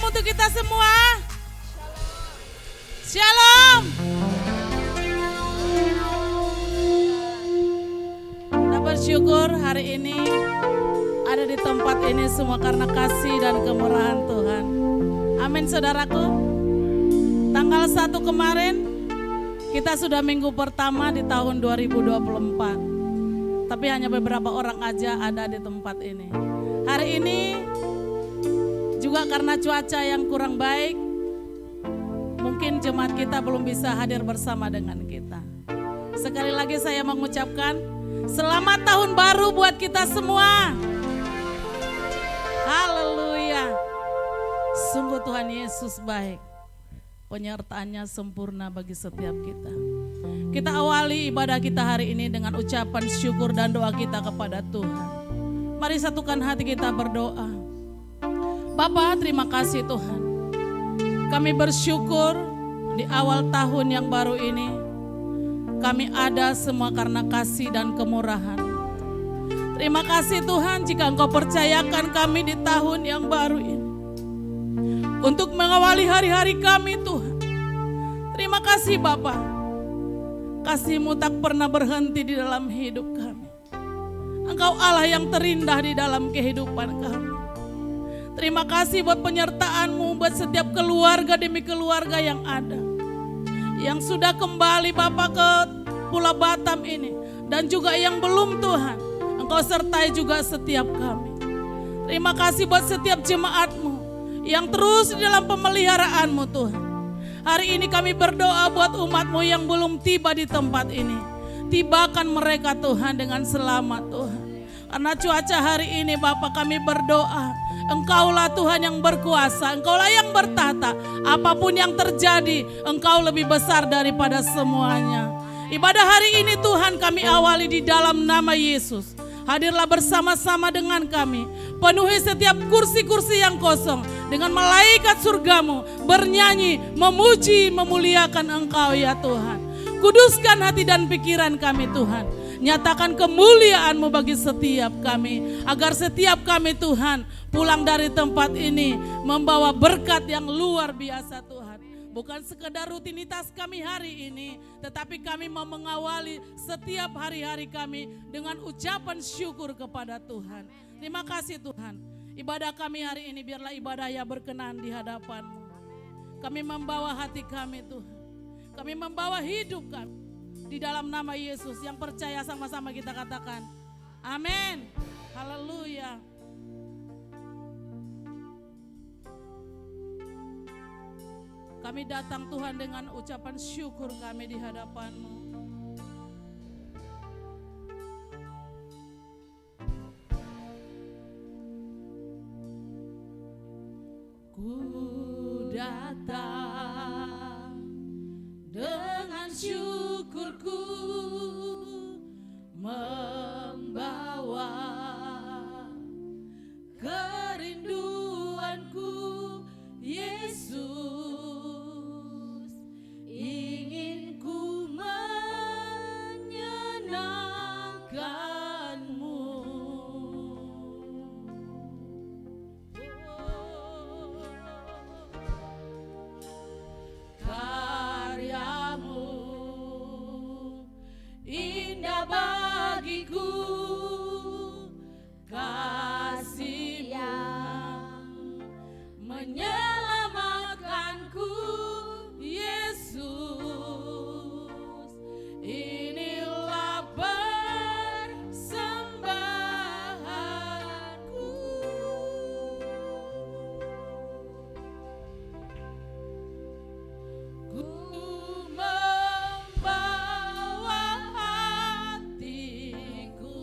untuk kita semua. Shalom. Kita bersyukur hari ini ada di tempat ini semua karena kasih dan kemurahan Tuhan. Amin saudaraku. Tanggal 1 kemarin kita sudah minggu pertama di tahun 2024. Tapi hanya beberapa orang aja ada di tempat ini. Hari ini juga karena cuaca yang kurang baik, mungkin jemaat kita belum bisa hadir bersama dengan kita. Sekali lagi saya mengucapkan selamat tahun baru buat kita semua. Haleluya. Sungguh Tuhan Yesus baik. Penyertaannya sempurna bagi setiap kita. Kita awali ibadah kita hari ini dengan ucapan syukur dan doa kita kepada Tuhan. Mari satukan hati kita berdoa. Bapa, terima kasih Tuhan. Kami bersyukur di awal tahun yang baru ini. Kami ada semua karena kasih dan kemurahan. Terima kasih Tuhan jika Engkau percayakan kami di tahun yang baru ini. Untuk mengawali hari-hari kami Tuhan. Terima kasih Bapa. Kasih-Mu tak pernah berhenti di dalam hidup kami. Engkau Allah yang terindah di dalam kehidupan kami. Terima kasih buat penyertaan-Mu buat setiap keluarga demi keluarga yang ada. Yang sudah kembali Bapa ke Pulau Batam ini. Dan juga yang belum Tuhan. Engkau sertai juga setiap kami. Terima kasih buat setiap jemaat-Mu yang terus di dalam pemeliharaan-Mu Tuhan. Hari ini kami berdoa buat umat-Mu yang belum tiba di tempat ini. Tibakan mereka Tuhan dengan selamat Tuhan. Karena cuaca hari ini Bapa kami berdoa. Engkaulah Tuhan yang berkuasa, Engkaulah yang bertata. Apapun yang terjadi, Engkau lebih besar daripada semuanya. Ibadah hari ini Tuhan kami awali di dalam nama Yesus. Hadirlah bersama-sama dengan kami. Penuhi setiap kursi-kursi yang kosong dengan malaikat surgamu bernyanyi, memuji, memuliakan Engkau ya Tuhan. Kuduskan hati dan pikiran kami Tuhan. Nyatakan kemuliaan-Mu bagi setiap kami. Agar setiap kami Tuhan pulang dari tempat ini membawa berkat yang luar biasa Tuhan. Bukan sekedar rutinitas kami hari ini, tetapi kami mau mengawali setiap hari-hari kami dengan ucapan syukur kepada Tuhan. Terima kasih Tuhan. Ibadah kami hari ini biarlah ibadah yang berkenan di hadapan-Mu. Kami membawa hati kami Tuhan. Kami membawa hidup kami. Di dalam nama Yesus yang percaya sama-sama kita katakan. Amin. Haleluya. Kami datang Tuhan dengan ucapan syukur kami di hadapan-Mu. Ku datang dengan syukurku membawa kerinduanku Yesus. Ingin ku menyenangkan-Mu. Karya-Mu indah bagiku, kasih yang menyelamatkanku Yesus. Inilah persembahanku. Ku membawa hatiku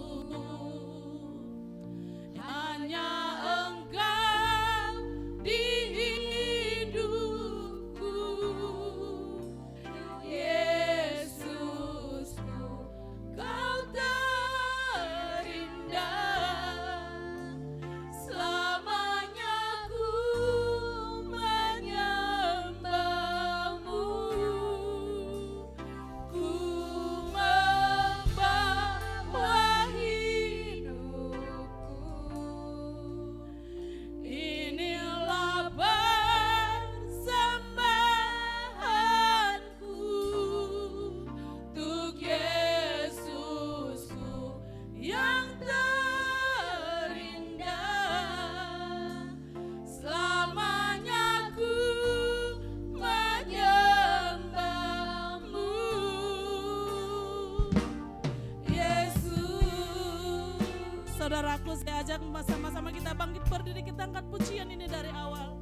saudaraku, saya ajak sama-sama kita bangkit berdiri, kita angkat pujian ini dari awal.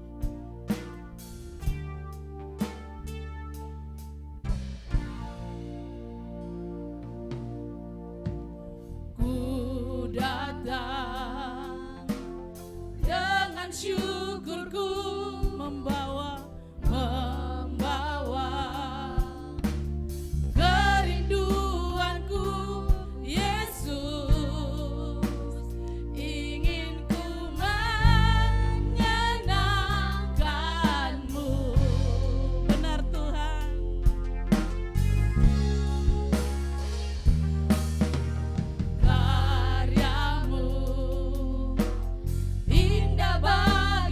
Ku datang dengan syukurku, membawa kerinduanku, Yesus, ingin ku menyenangkanmu. Benar Tuhan, karyamu indah bagi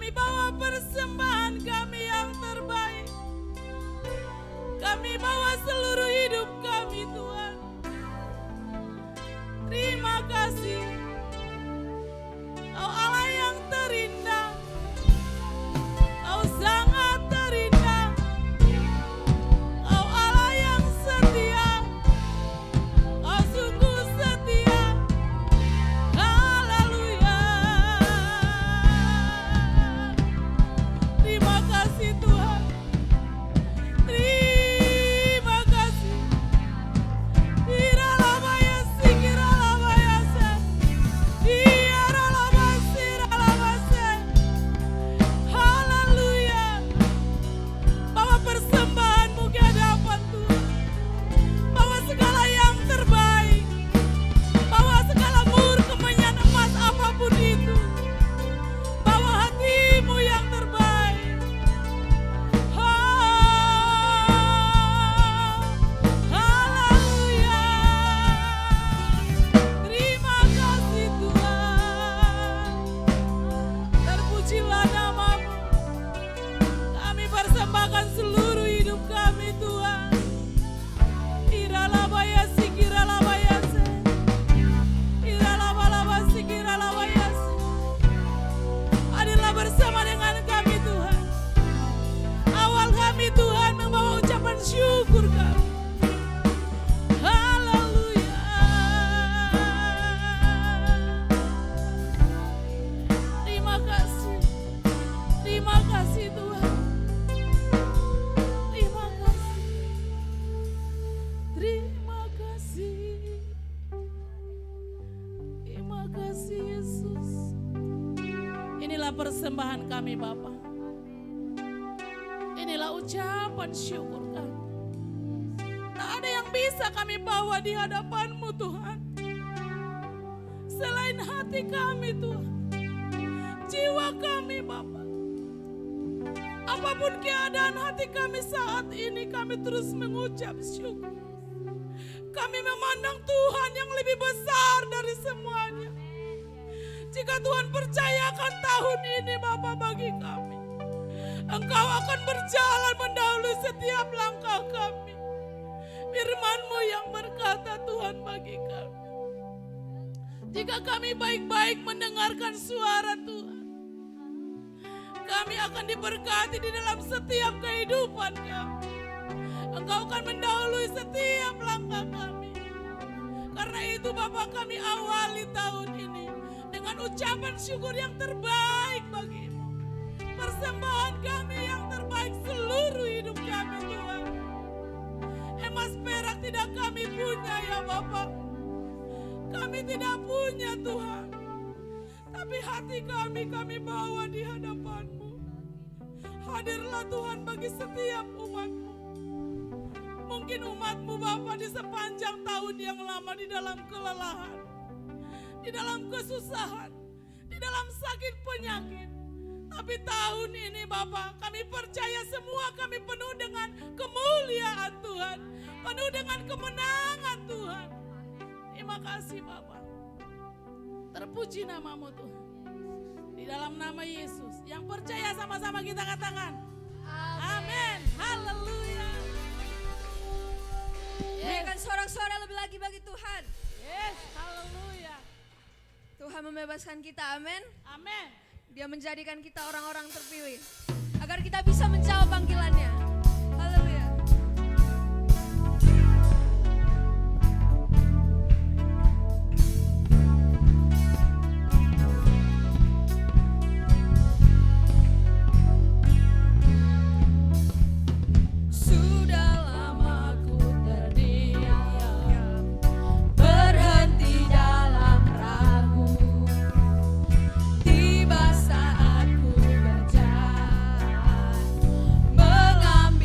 Kami bawa persembahan kami yang terbaik. Kami bawa seluruh hidup kami Tuhan. Terima kasih. Kau Allah yang terindah. Kau sangat terindah. Kau Allah yang setia. Kau sungguh setia. Haleluya. Terima kasih Tuhan. Terima kasih. Iralabaya sikiralabaya se. Iaralabasiralabase. Haleluya. Bawa persembahanmu ke hadapan Tuhan. Bawa segala yang terbaik. Bawa segala mur kemenyan emas apapun itu. Bawa hatimu yang terbaik. Haleluya. Terima kasih Tuhan. Terpujilah namamu. Kami persembahkan seluruh hidup kami Tuhan. Iralabaya sikiralabaya se. Iralabalaba sikiralabaya se. Hadirlah bersama dengan kami Tuhan. Awal kami Tuhan membawa ucapan syukur kami. Haleluya. Terima kasih. Terima kasih Tuhan. Terima kasih. Terima kasih. Terima kasih Yesus. Inilah persembahan kami Bapa. Inilah ucapan syukur kami. Tak ada yang bisa kami bawa di hadapan-Mu Tuhan. Selain hati kami Tuhan. Jiwa kami Bapa. Apapun keadaan hati kami saat ini, kami terus mengucap syukur. Kami memandang Tuhan yang lebih besar dari semuanya. Jika Tuhan percayakan tahun ini Bapa bagi kami, Engkau akan berjalan mendahului setiap langkah kami. Firman-Mu yang berkata Tuhan bagi kami. Jika kami baik-baik mendengarkan suara Tuhan, kami akan diberkati di dalam setiap kehidupan kami. Engkau akan mendahului setiap langkah kami. Karena itu Bapa, kami awali tahun ini dengan ucapan syukur yang terbaik bagi-Mu. Persembahan kami yang terbaik seluruh hidup kami Tuhan. Emas perak tidak kami punya ya Bapa. Kami tidak punya Tuhan. Tapi hati kami bawa di hadapan-Mu. Hadirlah Tuhan bagi setiap umat-Mu. Mungkin umat-Mu Bapa di sepanjang tahun yang lama di dalam kelelahan, di dalam kesusahan, di dalam sakit penyakit. Tapi tahun ini Bapa, kami percaya semua kami penuh dengan kemuliaan Tuhan, penuh dengan kemenangan Tuhan. Terima kasih Bapa. Terpuji namamu Tuhan. Di dalam nama Yesus. Yang percaya sama-sama kita katakan. Amin. Haleluya. Berikan sorak-sorai lebih lagi bagi Tuhan. Yes, haleluya. Tuhan membebaskan kita, amin. Amin. Dia menjadikan kita orang-orang terpilih. Agar kita bisa menjawab panggilannya. Haleluya. Mengambil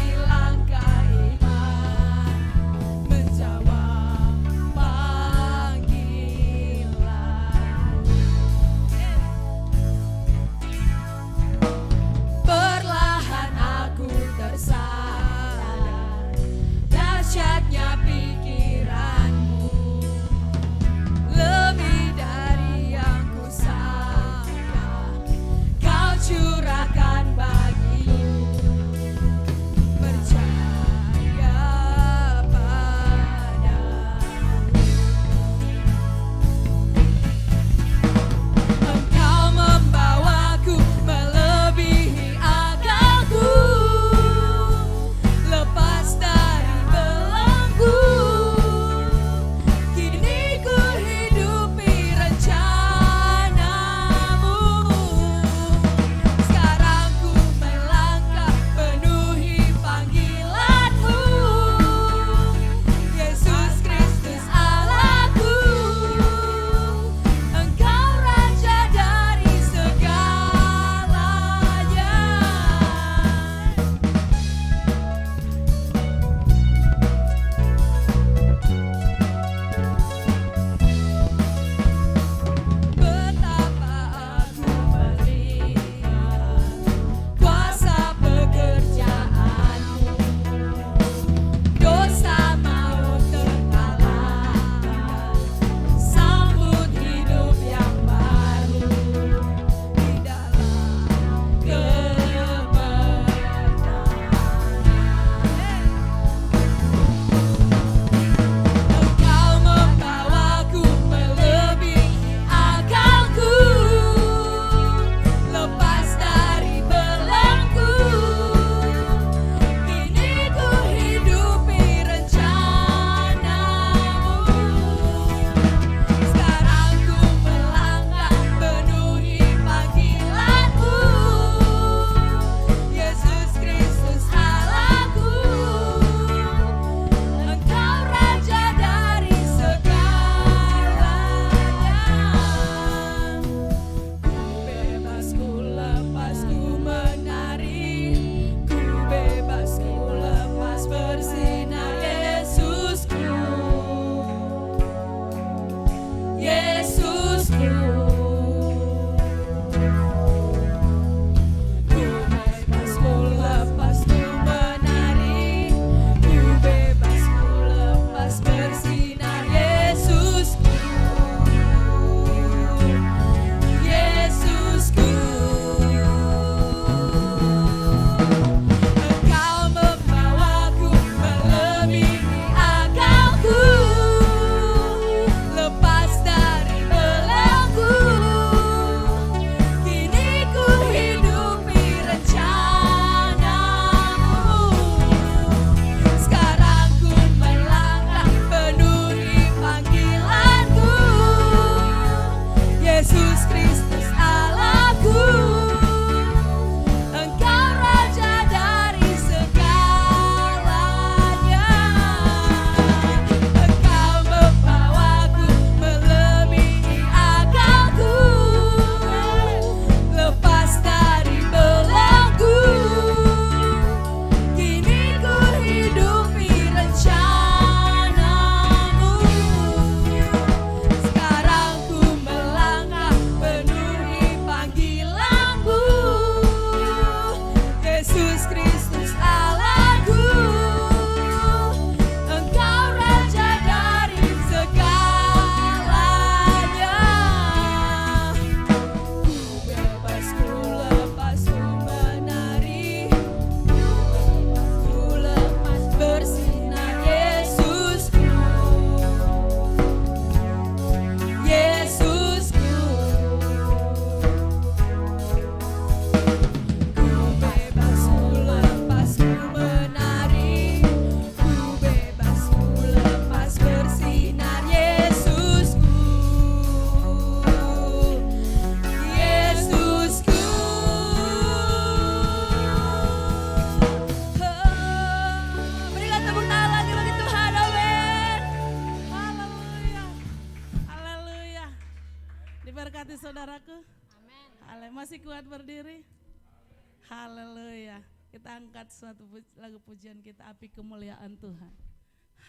Haleluya. Kita angkat suatu lagu pujian kita, api kemuliaan Tuhan.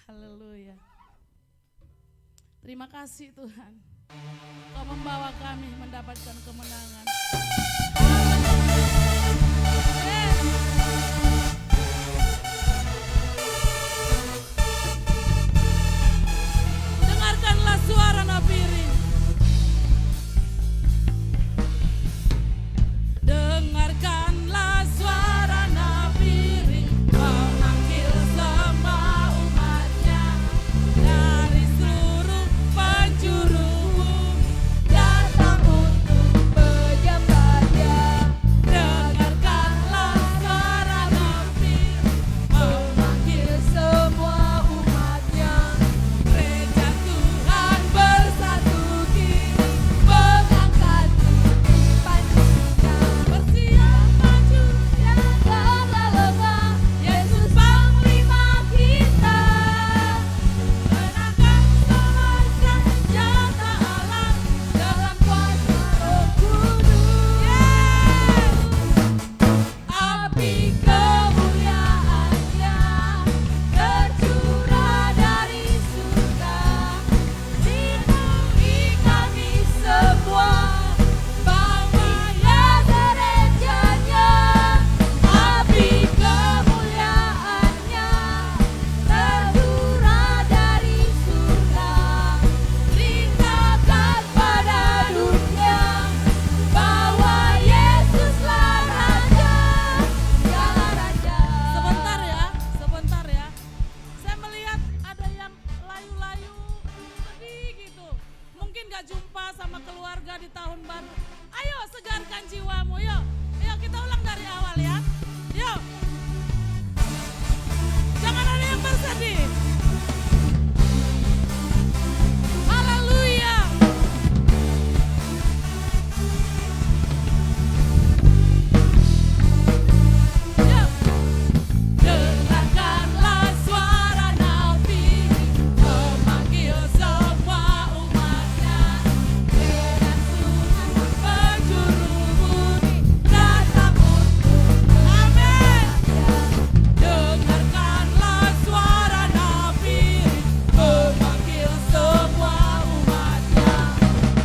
Haleluya. Terima kasih Tuhan. Kau membawa kami mendapatkan kemenangan. Dengarkanlah suara nafiri. Dengarkanlah suara nafiri memanggil semua umatnya dari seluruh penjuru bumi datang untuk menyembahnya. Dengarkanlah suara nafiri memanggil semua umatnya. Gereja Tuhan bersatu kini mengangkat bersiap maju dan terlelengah. Yesus Panglima kita menangkan semua senjata alam dalam kuasa Roh Kudus. Api kemuliaannya tercurah dari surga, lindungi kami semua. Bawahnya gerejanya, api kemuliaannya tercurah dari surga, ringkakan pada dunia, bahwa Yesuslah Raja, segala Raja. Sebentar ya. Saya melihat ada yang layu-layu, sedih gitu. Mungkin gak jumpa sama keluarga di tahun baru. Ayo segarkan jiwamu, yuk. Yuk kita ulang dari awal ya. Yuk. Jangan ada yang bersedih. Haleluya. Yuk. Dengarkanlah suara nafiri memanggil semua umatnya. Gereja Tuhan penjuru bumi datang untuk menyembahnya. Dengarkanlah suara nafiri memanggil semua umatnya.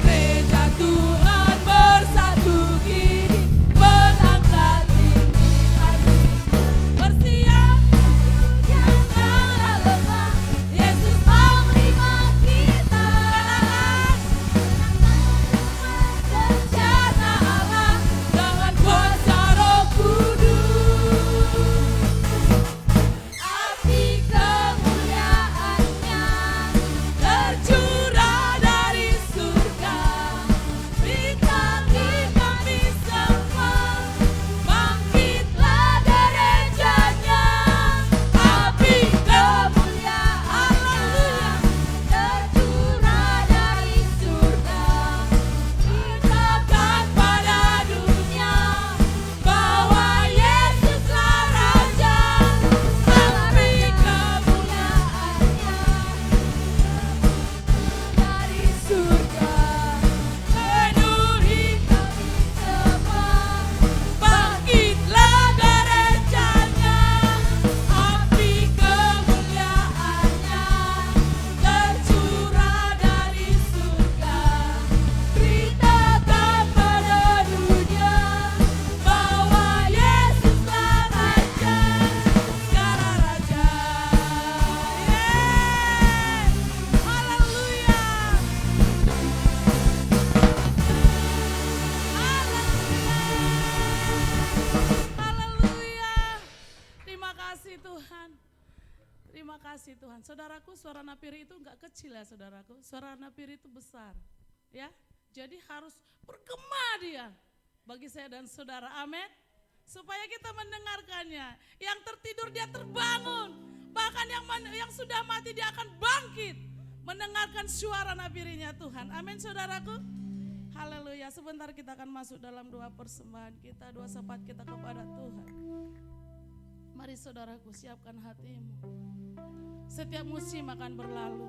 Gereja Tuhan bersatu kini mengangkat tinggi hati. Bersiap yang terlelengah, Yesus Panglima kita. Senjata Allah dengan kuasa Roh Kudus. Api kemuliaannya tercurah dari surga, ringkapi kami semua. Bangkitlah gerejanya, api kemuliaan tercurah dari surga, ringkapan pada dunia, bahwa Yesuslah Raja. Api kemuliaannya dari surga, penuhi kami semua. Bangkitlah gerejanya, api kemuliaannya tercurah dari surga, beritakan pada dunia, bahwa Yesuslah Raja, segala Raja. Haleluya. Haleluya. Terima kasih Tuhan. Terima kasih Tuhan. Saudaraku, suara nafiri itu enggak kecil ya saudaraku. Suara nafiri itu besar. Ya. Jadi harus bergema dia bagi saya dan saudara. Amin. Supaya kita mendengarkannya. Yang tertidur dia terbangun. Bahkan yang sudah mati dia akan bangkit. Mendengarkan suara nafirinya Tuhan. Amin saudaraku. Haleluya. Sebentar kita akan masuk dalam doa persembahan kita, doa syafaat kita kepada Tuhan. Mari saudaraku, siapkan hatimu. Setiap musim akan berlalu.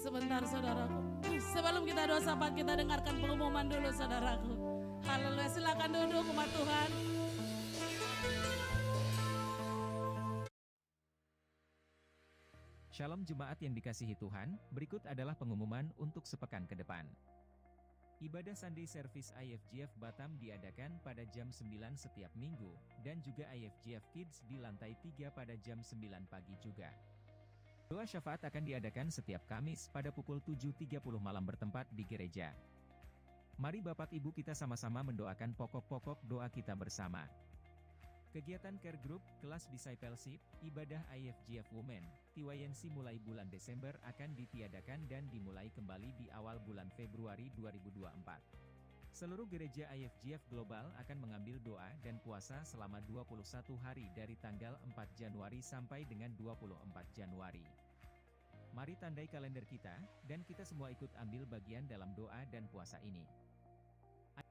Sebentar saudaraku. Sebelum kita doa sahabat, kita dengarkan pengumuman dulu saudaraku. Haleluya, silakan duduk umat Tuhan. Shalom jemaat yang dikasihi Tuhan, berikut adalah pengumuman untuk sepekan ke depan. Ibadah Sunday Service IFGF Batam diadakan pada jam 9 setiap minggu, dan juga IFGF Kids di lantai 3 pada jam 9 pagi juga. Doa syafaat akan diadakan setiap Kamis pada pukul 7.30 malam bertempat di gereja. Mari Bapak Ibu kita sama-sama mendoakan pokok-pokok doa kita bersama. Kegiatan Care Group, kelas Discipleship, ibadah IFGF Women, TYNC mulai bulan Desember akan ditiadakan dan dimulai kembali di awal bulan Februari 2024. Seluruh gereja IFGF Global akan mengambil doa dan puasa selama 21 hari dari tanggal 4 Januari sampai dengan 24 Januari. Mari tandai kalender kita, dan kita semua ikut ambil bagian dalam doa dan puasa ini.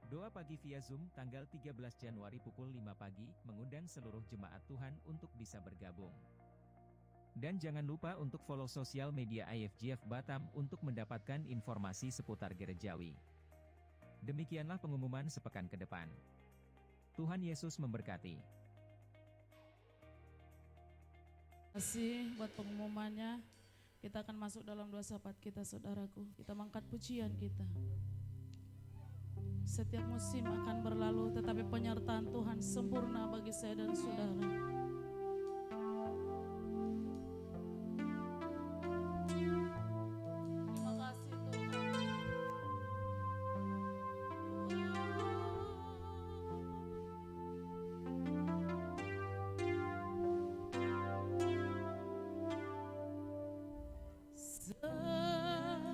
Doa pagi via Zoom tanggal 13 Januari pukul 5 pagi, mengundang seluruh jemaat Tuhan untuk bisa bergabung. Dan jangan lupa untuk follow sosial media IFGF Batam untuk mendapatkan informasi seputar gerejawi. Demikianlah pengumuman sepekan ke depan. Tuhan Yesus memberkati. Terima kasih buat pengumumannya. Kita akan masuk dalam doa sahabat kita saudaraku. Kita mengangkat pujian kita. Setiap musim akan berlalu, tetapi penyertaan Tuhan sempurna bagi saya dan saudara. Terima kasih Tuhan.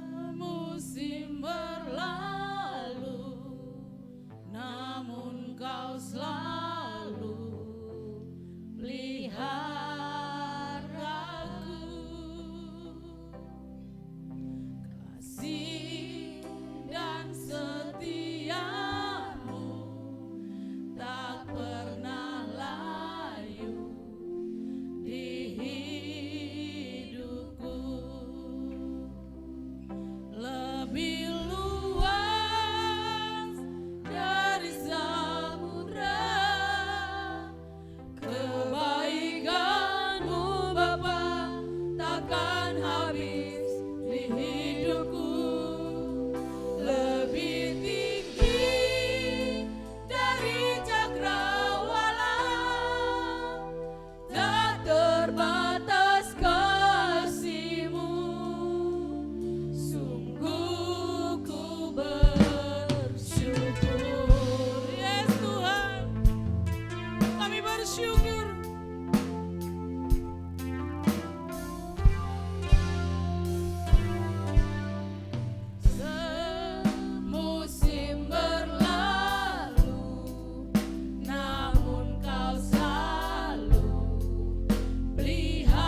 Semusim berlalu, namun Kau selalu peliharaku. Kasih dan setiamu tak pernah layu di hidupku. Lebih luas dari samudra, kebaikan-Mu Bapa takkan habis di hidupku. Lebih tinggi dari cakrawala, tak terbatas kasih-Mu. Sungguh ku bersyukur. Yes Tuhan, kami bersyukur. Semusim berlalu, namun Kau selalu peliharaku.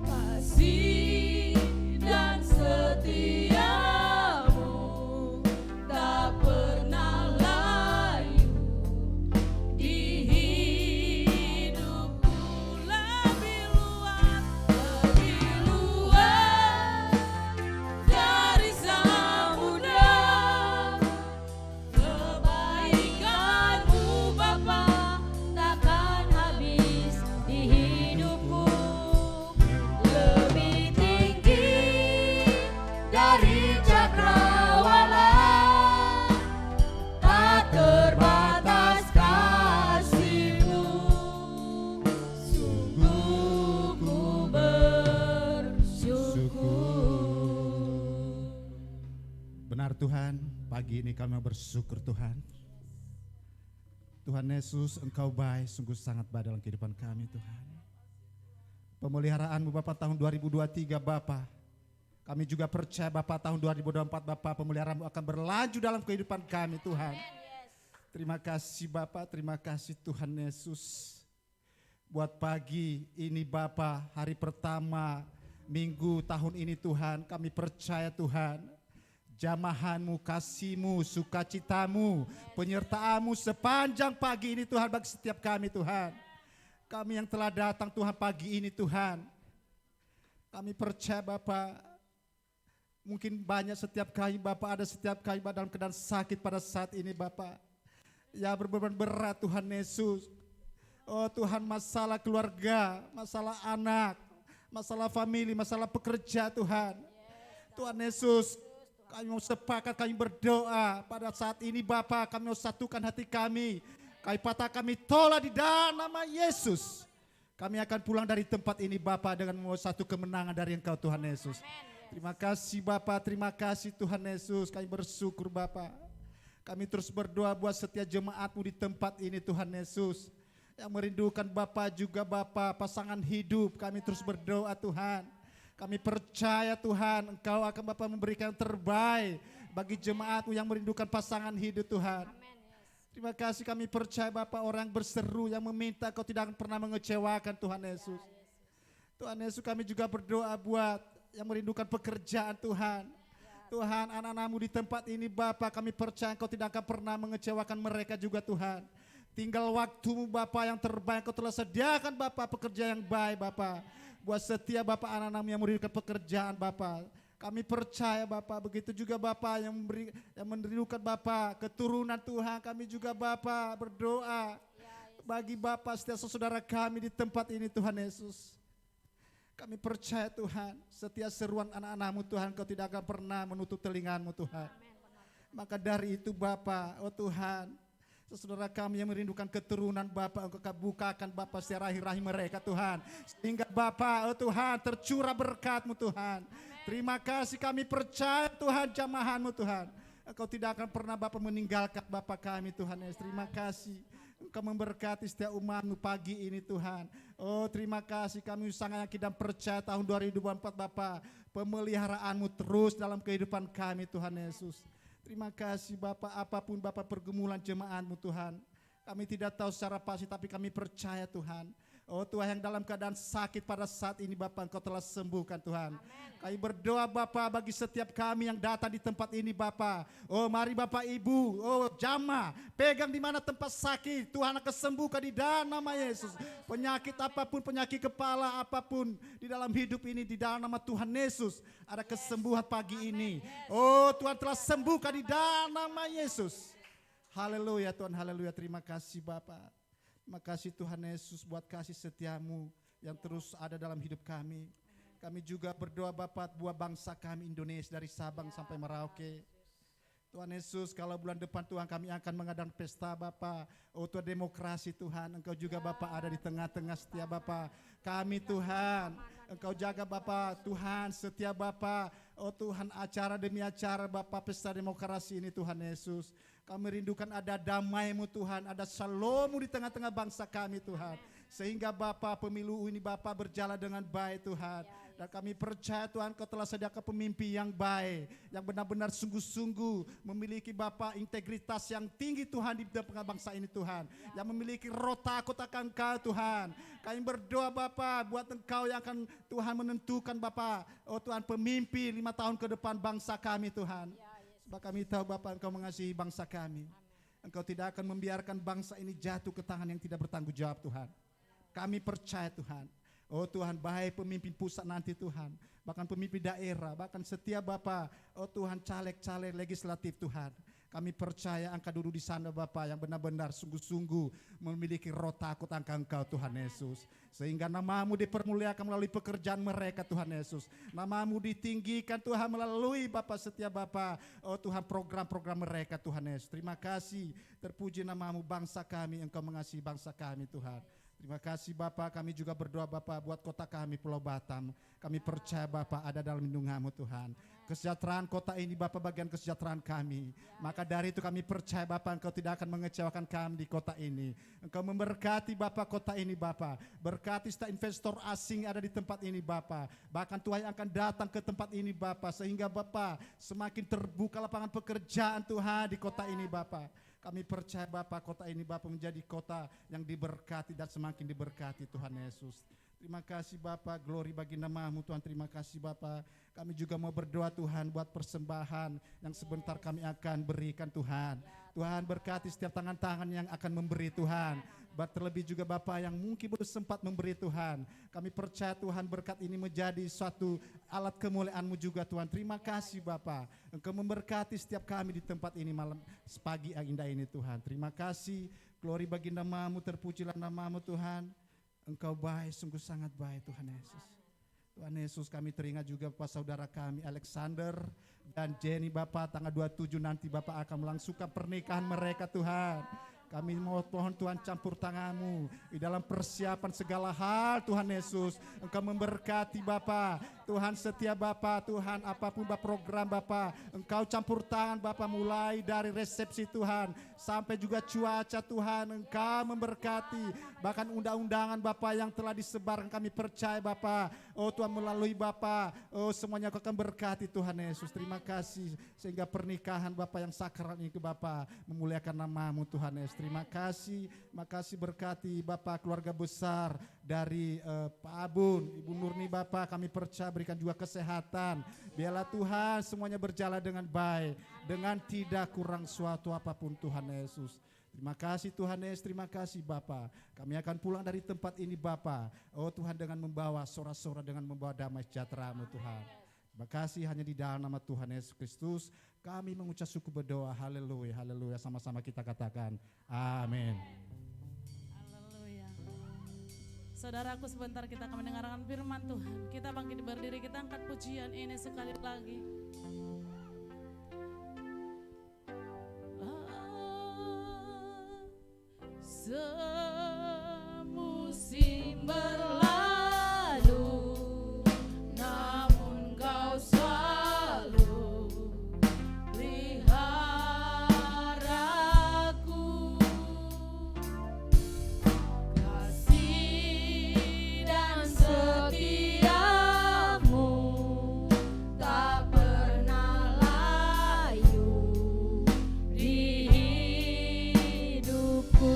Kasih dan setiamu tak pernah layu di hidupku. Lebih luas dari samudra, kebaikan-Mu Bapa takkan habis di hidupku. Lebih tinggi dari cakrawala, tak terbatas kasih-Mu. Sungguh ku bersyukur. Benar Tuhan, pagi ini kami bersyukur Tuhan. Tuhan Yesus, Engkau baik, sungguh sangat baik dalam kehidupan kami Tuhan. Pemeliharaan-Mu Bapa tahun 2023 Bapa, kami juga percaya Bapa tahun 2024 Bapa pemeliharaan-Mu akan berlanjut dalam kehidupan kami Tuhan. Terima kasih Bapa, terima kasih Tuhan Yesus. Buat pagi ini Bapa, hari pertama minggu tahun ini Tuhan, kami percaya Tuhan, jamahan-Mu, kasih-Mu, sukacita-Mu, penyertaan-Mu sepanjang pagi ini Tuhan bagi setiap kami Tuhan. kami yang telah datang Tuhan pagi ini Tuhan. Kami percaya Bapak, mungkin banyak setiap kali Bapak, ada setiap kali Bapak dalam keadaan sakit pada saat ini Bapak. Ya berbeban berat Tuhan Yesus. Oh Tuhan, masalah keluarga, masalah anak, masalah famili, masalah pekerja Tuhan. Tuhan Yesus, kami mau sepakat, kami berdoa pada saat ini Bapak, kami mau satukan hati kami. Kami patah, kami tolak di dalam nama Yesus. Kami akan pulang dari tempat ini Bapak dengan membawa satu kemenangan dari Engkau Tuhan Yesus. Terima kasih Bapak, terima kasih Tuhan Yesus. Kami bersyukur Bapak. Kami terus berdoa buat setiap jemaat-Mu di tempat ini Tuhan Yesus. Yang merindukan Bapak juga Bapak, pasangan hidup. Kami terus berdoa Tuhan. Kami percaya Tuhan, Engkau akan Bapak memberikan yang terbaik bagi jemaat-Mu yang merindukan pasangan hidup Tuhan. Terima kasih, kami percaya Bapak, orang berseru yang meminta Kau tidak akan pernah mengecewakan Tuhan Yesus. Tuhan Yesus, kami juga berdoa buat yang merindukan pekerjaan Tuhan. Tuhan, anak-anak-Mu di tempat ini Bapak, kami percaya Kau tidak akan pernah mengecewakan mereka juga Tuhan. Tinggal waktu-Mu Bapak yang terbaik, Kau telah sediakan Bapak pekerjaan yang baik Bapak. Buat setiap Bapak anak-anak yang merindukan pekerjaan Bapak. Kami percaya Bapak, begitu juga Bapak yang merindukan Bapak keturunan Tuhan. Kami juga Bapak berdoa bagi Bapak setiap saudara kami di tempat ini Tuhan Yesus. Kami percaya Tuhan, setiap seruan anak-anak-Mu Tuhan, Kau tidak akan pernah menutup telinga-Mu Tuhan. Maka dari itu Bapak, oh Tuhan, saudara kami yang merindukan keturunan Bapak, Engkau bukakan Bapak setiap rahim-rahim mereka Tuhan. Sehingga Bapak, oh Tuhan, tercurah berkat-Mu Tuhan. Terima kasih, kami percaya Tuhan jamahan-Mu Tuhan. Engkau tidak akan pernah Bapak meninggalkan Bapak kami Tuhan Yesus. Terima kasih. Engkau memberkati setiap umat-Mu pagi ini Tuhan. Oh terima kasih, kami sangat yakin dan percaya tahun 2024 Bapak, pemeliharaanmu terus dalam kehidupan kami Tuhan Yesus. Terima kasih Bapak, apapun Bapak pergumulan jemaat-Mu Tuhan. Kami tidak tahu secara pasti tapi kami percaya Tuhan. Oh Tuhan, yang dalam keadaan sakit pada saat ini Bapak, Engkau telah sembuhkan Tuhan. Kami berdoa Bapak bagi setiap kami yang datang di tempat ini Bapak. Oh mari Bapak Ibu, oh jamaah, pegang di mana tempat sakit, Tuhan akan sembuhkan di dalam nama Yesus. Penyakit apapun, penyakit kepala apapun di dalam hidup ini, di dalam nama Tuhan Yesus ada kesembuhan pagi ini. Oh Tuhan telah sembuhkan di dalam nama Yesus. Haleluya Tuhan, haleluya, terima kasih Bapak. Terima kasih Tuhan Yesus buat kasih setia-Mu yang terus ada dalam hidup kami. Kami juga berdoa Bapak buat bangsa kami Indonesia dari Sabang sampai Merauke. Tuhan Yesus, kalau bulan depan Tuhan kami akan mengadakan pesta Bapak. Oh Tuhan, demokrasi Tuhan, Engkau juga Bapak ada di tengah-tengah setiap Bapak kami Tuhan. Engkau jaga Bapak, Tuhan setiap Bapak. Oh Tuhan, acara demi acara Bapak pesta demokrasi ini Tuhan Yesus. Kami rindukan ada damai-Mu Tuhan, ada shalom-Mu di tengah-tengah bangsa kami Tuhan. Sehingga Bapak pemilu ini Bapak berjalan dengan baik Tuhan. Dan kami percaya Tuhan Kau telah sediakan pemimpin yang baik, yang benar-benar sungguh-sungguh memiliki Bapak integritas yang tinggi Tuhan di tengah bangsa ini Tuhan. Yang memiliki roh takut akan Kau Tuhan. Kami berdoa Bapak buat Engkau yang akan Tuhan menentukan Bapak, oh Tuhan, pemimpin 5 tahun ke depan bangsa kami Tuhan. Sebab kami tahu Bapak Engkau mengasihi bangsa kami. Engkau tidak akan membiarkan bangsa ini jatuh ke tangan yang tidak bertanggung jawab Tuhan. Kami percaya Tuhan. Oh Tuhan, baik pemimpin pusat nanti Tuhan, bahkan pemimpin daerah, bahkan setiap Bapak, oh Tuhan, caleg-caleg legislatif Tuhan. Kami percaya Engkau duduk di sana Bapak yang benar-benar sungguh-sungguh memiliki roh takut akan Engkau Tuhan Yesus. Sehingga nama-Mu dipermuliakan melalui pekerjaan mereka Tuhan Yesus. Nama-Mu ditinggikan Tuhan melalui Bapak setiap Bapak, oh Tuhan, program-program mereka Tuhan Yesus. Terima kasih, terpuji nama-Mu, bangsa kami, Engkau mengasihi bangsa kami Tuhan. Terima kasih Bapak, kami juga berdoa Bapak buat kota kami Pulau Batam. Kami percaya Bapak ada dalam lindungan-Mu Tuhan. Kesejahteraan kota ini Bapak bagian kesejahteraan kami. Maka dari itu kami percaya Bapak Engkau tidak akan mengecewakan kami di kota ini. Engkau memberkati Bapak kota ini Bapak. Berkati setiap investor asing ada di tempat ini Bapak. Bahkan Tuhan yang akan datang ke tempat ini Bapak. Sehingga Bapak semakin terbuka lapangan pekerjaan Tuhan di kota ini Bapak. Kami percaya Bapak kota ini Bapak menjadi kota yang diberkati dan semakin diberkati Tuhan Yesus. Terima kasih Bapak, glory bagi nama-Mu Tuhan. Terima kasih Bapak. Kami juga mau berdoa Tuhan buat persembahan yang sebentar kami akan berikan Tuhan. Tuhan berkati setiap tangan-tangan yang akan memberi Tuhan. Terlebih juga Bapak yang mungkin belum sempat memberi Tuhan. Kami percaya Tuhan berkat ini menjadi suatu alat kemuliaan-Mu juga Tuhan. Terima kasih Bapak. Engkau memberkati setiap kami di tempat ini malam pagi yang indah ini Tuhan. Terima kasih. Glory bagi nama-Mu, terpujilah nama-Mu Tuhan. Engkau baik, sungguh sangat baik Tuhan Yesus. Tuhan Yesus, kami teringat juga Bapak saudara kami Alexander dan Jenny Bapak, tanggal 27 nanti Bapak akan melangsungkan pernikahan mereka Tuhan. Kami mohon Tuhan campur tangan-Mu di dalam persiapan segala hal Tuhan Yesus. Engkau memberkati Bapa. Tuhan setia Bapa, Tuhan apapun program Bapa, Engkau campur tangan Bapa, mulai dari resepsi Tuhan sampai juga cuaca Tuhan, Engkau memberkati. Bahkan undang-undangan Bapa yang telah disebarkan kami percaya Bapa. Oh Tuhan melalui Bapa, oh semuanya Kau akan berkati Tuhan Yesus. Terima kasih sehingga pernikahan Bapa yang sakral ini ke Bapa memuliakan nama-Mu Tuhan Yesus. Terima kasih berkati Bapak keluarga besar dari Pak Abun, Ibu Nurni Bapak, kami percaya berikan juga kesehatan. Biarlah Tuhan semuanya berjalan dengan baik, dengan tidak kurang suatu apapun Tuhan Yesus. Terima kasih Tuhan Yesus, terima kasih Bapak. Kami akan pulang dari tempat ini Bapak. Oh Tuhan dengan membawa sorak-sorai, dengan membawa damai sejahtera-Mu Tuhan. Terima kasih hanya di dalam nama Tuhan Yesus Kristus kami mengucap syukur berdoa. Haleluya, haleluya. Sama-sama kita katakan amin. Haleluya. Saudaraku, sebentar kita akan mendengarkan firman Tuhan. Kita bangkit berdiri, kita angkat pujian ini sekali lagi. Semusim berlalu, namun Kau selalu peliharaku. Kasih dan setiamu tak pernah layu di hidupku.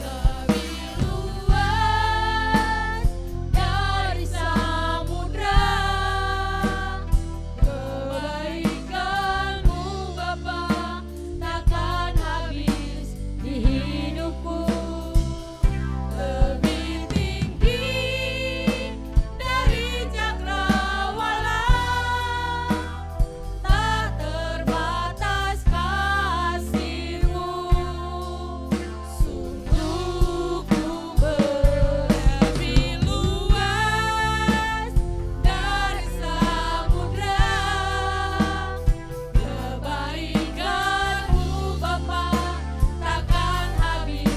Lebih luas dari samudra, kebaikan-Mu Bapa takkan habis di hidupku. Lebih tinggi dari cakrawala, tak terbatas kasih-Mu. Sungguh ku lebih luas dari samudra, kebaikan-Mu Bapa takkan habis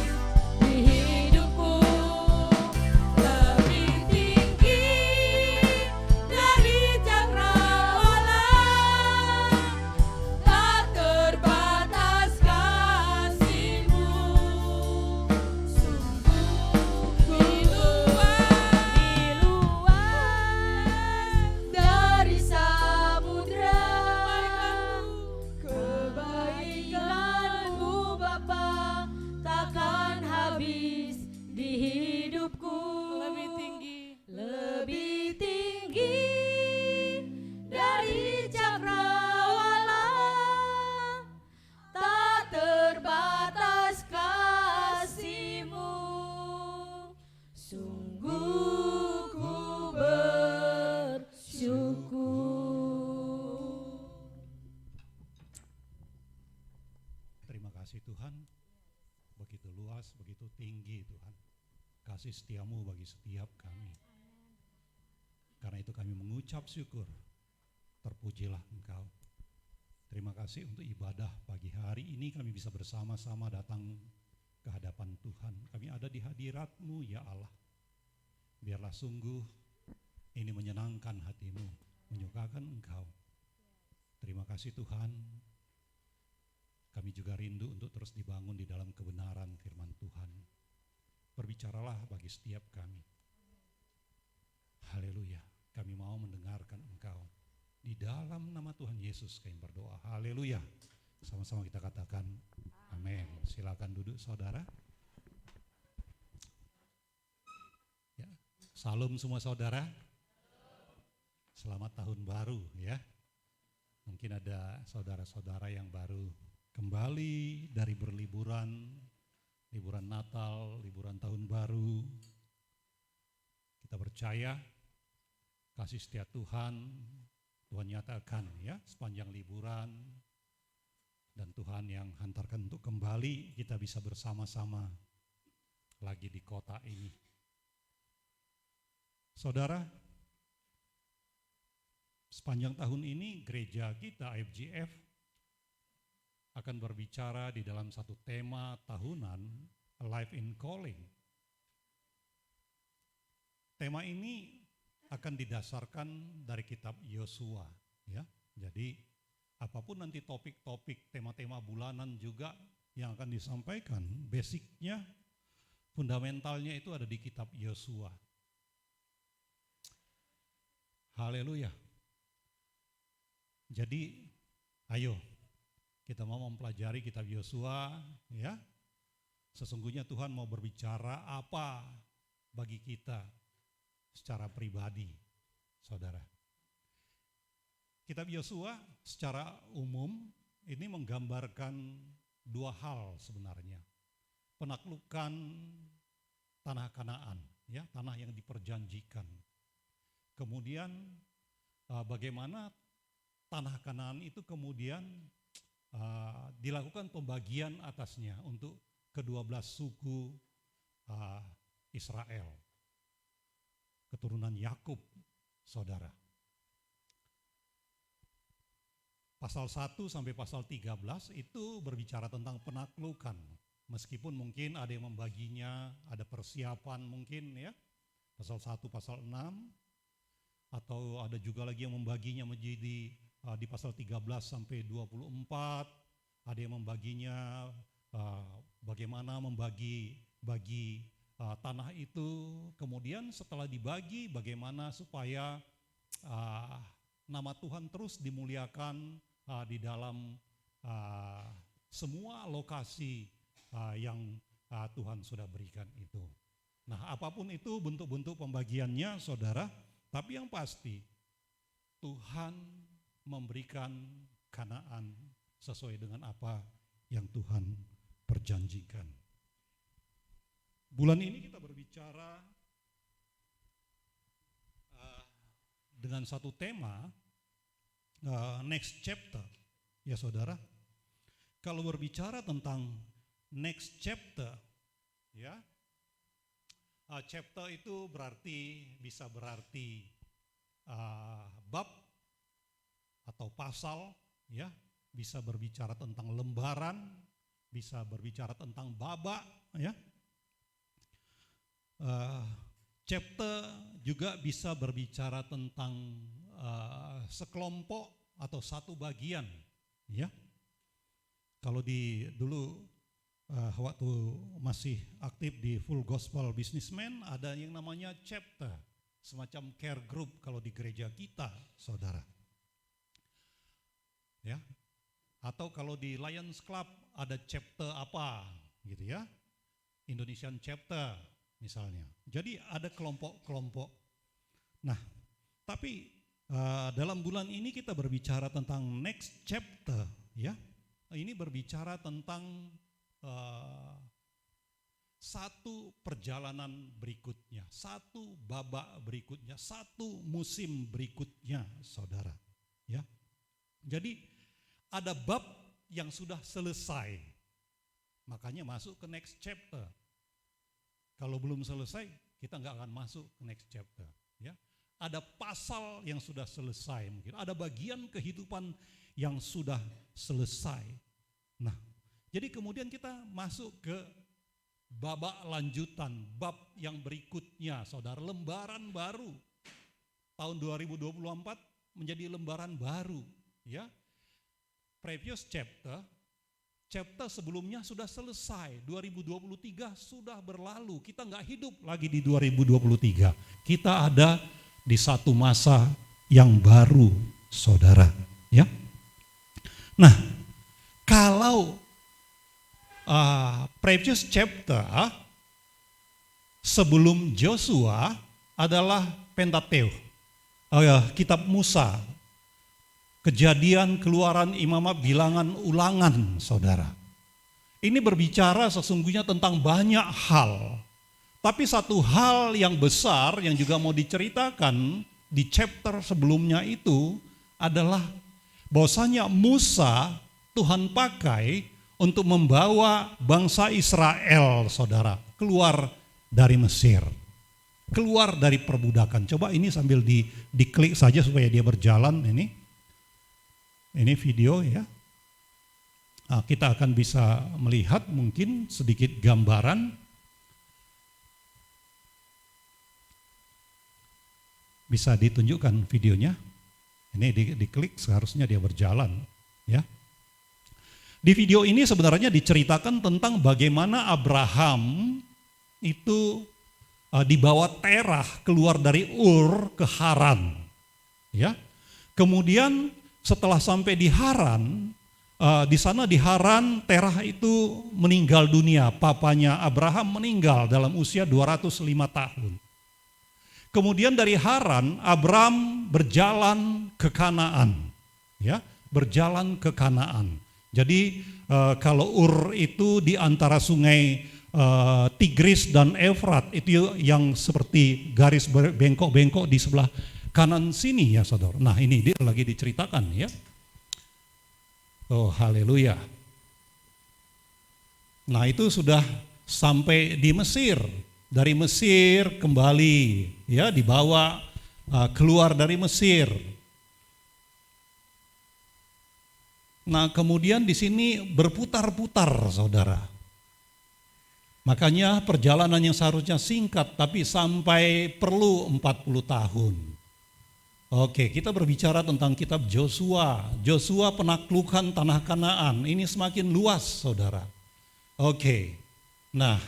di hidupku. Lebih tinggi dari cakrawala, tak terbatas kasih-Mu. Sungguh luas dari samudra, kebaikan-Mu Bapa takkan habis di hidupku. Lebih tinggi dari cakrawala, tak terbatas kasih-Mu. Sungguh ku bersyukur. Terima kasih Tuhan, begitu luas, begitu tinggi Tuhan. Kasih setiamu bagi setiap kami. Karena itu kami mengucap syukur, terpujilah Engkau. Terima kasih untuk ibadah pagi hari ini kami bisa bersama-sama datang ke hadapan Tuhan. Kami ada di hadirat-Mu ya Allah. Biarlah sungguh ini menyenangkan hati-Mu, menyukakan Engkau. Terima kasih Tuhan. Kami juga rindu untuk terus dibangun di dalam kebenaran firman Tuhan. Berbicaralah bagi setiap kami. Haleluya. Kami mau mendengarkan Engkau. Di dalam nama Tuhan Yesus kami berdoa. Haleluya. Sama-sama kita katakan amin. Silakan duduk saudara. Ya, salam semua saudara. Selamat tahun baru ya. Mungkin ada saudara-saudara yang baru kembali dari berliburan Natal, liburan Tahun Baru. Kita percaya kasih setia Tuhan nyatakan ya sepanjang liburan, dan Tuhan yang hantarkan untuk kembali kita bisa bersama-sama lagi di kota ini. Saudara, sepanjang tahun ini gereja kita IFGF akan berbicara di dalam satu tema tahunan, Life in Calling. Tema ini akan didasarkan dari kitab Yosua, ya. Jadi apapun nanti topik-topik, tema-tema bulanan juga yang akan disampaikan, basicnya, fundamentalnya itu ada di kitab Yosua. Haleluya. Jadi ayo kita mau mempelajari kitab Yosua, ya. Sesungguhnya Tuhan mau berbicara apa bagi kita secara pribadi, saudara. Kitab Yosua secara umum ini menggambarkan dua hal sebenarnya. Penaklukan tanah Kanaan, ya, tanah yang diperjanjikan. Kemudian bagaimana tanah Kanaan itu kemudian dilakukan pembagian atasnya untuk ke-12 suku Israel, keturunan Yakub, saudara. Pasal 1 sampai pasal 13 itu berbicara tentang penaklukan. Meskipun mungkin ada yang membaginya, ada persiapan mungkin ya. Pasal 1, pasal 6, atau ada juga lagi yang membaginya menjadi di pasal 13 sampai 24, ada yang membaginya bagaimana membagi tanah itu, kemudian setelah dibagi bagaimana supaya nama Tuhan terus dimuliakan di dalam semua lokasi yang Tuhan sudah berikan itu. Nah, apapun itu bentuk-bentuk pembagiannya, saudara, tapi yang pasti Tuhan memberikan Kanaan sesuai dengan apa yang Tuhan perjanjikan. Bulan ini kita berbicara dengan satu tema, next chapter, ya saudara. Kalau berbicara tentang next chapter, ya, chapter itu bisa berarti bab atau pasal, ya, bisa berbicara tentang lembaran, bisa berbicara tentang babak, ya. Chapter juga bisa berbicara tentang sekelompok atau satu bagian, ya. Kalau dulu waktu masih aktif di Full Gospel Businessman, ada yang namanya chapter, semacam care group kalau di gereja kita, saudara. Ya. Atau kalau di Lions Club ada chapter apa, gitu ya. Indonesian chapter misalnya. Jadi ada kelompok-kelompok. Nah, tapi dalam bulan ini kita berbicara tentang next chapter, ya. Ini berbicara tentang satu perjalanan berikutnya, satu babak berikutnya, satu musim berikutnya, saudara. Ya, jadi ada bab yang sudah selesai, makanya masuk ke next chapter. Kalau belum selesai, kita nggak akan masuk ke next chapter. Ya, ada pasal yang sudah selesai, mungkin ada bagian kehidupan yang sudah selesai. Nah, jadi kemudian kita masuk ke babak lanjutan, bab yang berikutnya, saudara, lembaran baru. Tahun 2024 menjadi lembaran baru, ya. Previous chapter sebelumnya sudah selesai, 2023 sudah berlalu, kita nggak hidup lagi di 2023. Kita ada di satu masa yang baru, saudara, ya. Nah, kalau previous chapter sebelum Joshua adalah Pentateuch, kitab Musa, Kejadian, Keluaran, Imamat, Bilangan, Ulangan, saudara. Ini berbicara sesungguhnya tentang banyak hal. Tapi satu hal yang besar yang juga mau diceritakan di chapter sebelumnya itu adalah bahwasanya Musa Tuhan pakai untuk membawa bangsa Israel, saudara, keluar dari Mesir. Keluar dari perbudakan. Coba ini sambil diklik saja supaya dia berjalan ini. Ini video ya. Nah, kita akan bisa melihat mungkin sedikit gambaran. Bisa ditunjukkan videonya. Ini diklik seharusnya dia berjalan ya. Di video ini sebenarnya diceritakan tentang bagaimana Abraham itu dibawa Terah keluar dari Ur ke Haran. Ya. Kemudian setelah sampai di Haran, di sana di Haran Terah itu meninggal dunia. Papanya Abraham meninggal dalam usia 205 tahun. Kemudian dari Haran Abraham berjalan ke Kanaan. Ya, berjalan ke Kanaan. Jadi kalau Ur itu di antara sungai Tigris dan Efrat, itu yang seperti garis bengkok-bengkok di sebelah kanan sini ya saudara. Nah ini dia lagi diceritakan ya. Oh haleluya. Nah itu sudah sampai di Mesir. Dari Mesir kembali ya, dibawa keluar dari Mesir. Nah kemudian di sini berputar-putar saudara. Makanya perjalanan yang seharusnya singkat tapi sampai perlu 40 tahun. Oke, kita berbicara tentang kitab Joshua. Joshua penaklukan tanah Kanaan. Ini semakin luas, saudara. Oke. Nah,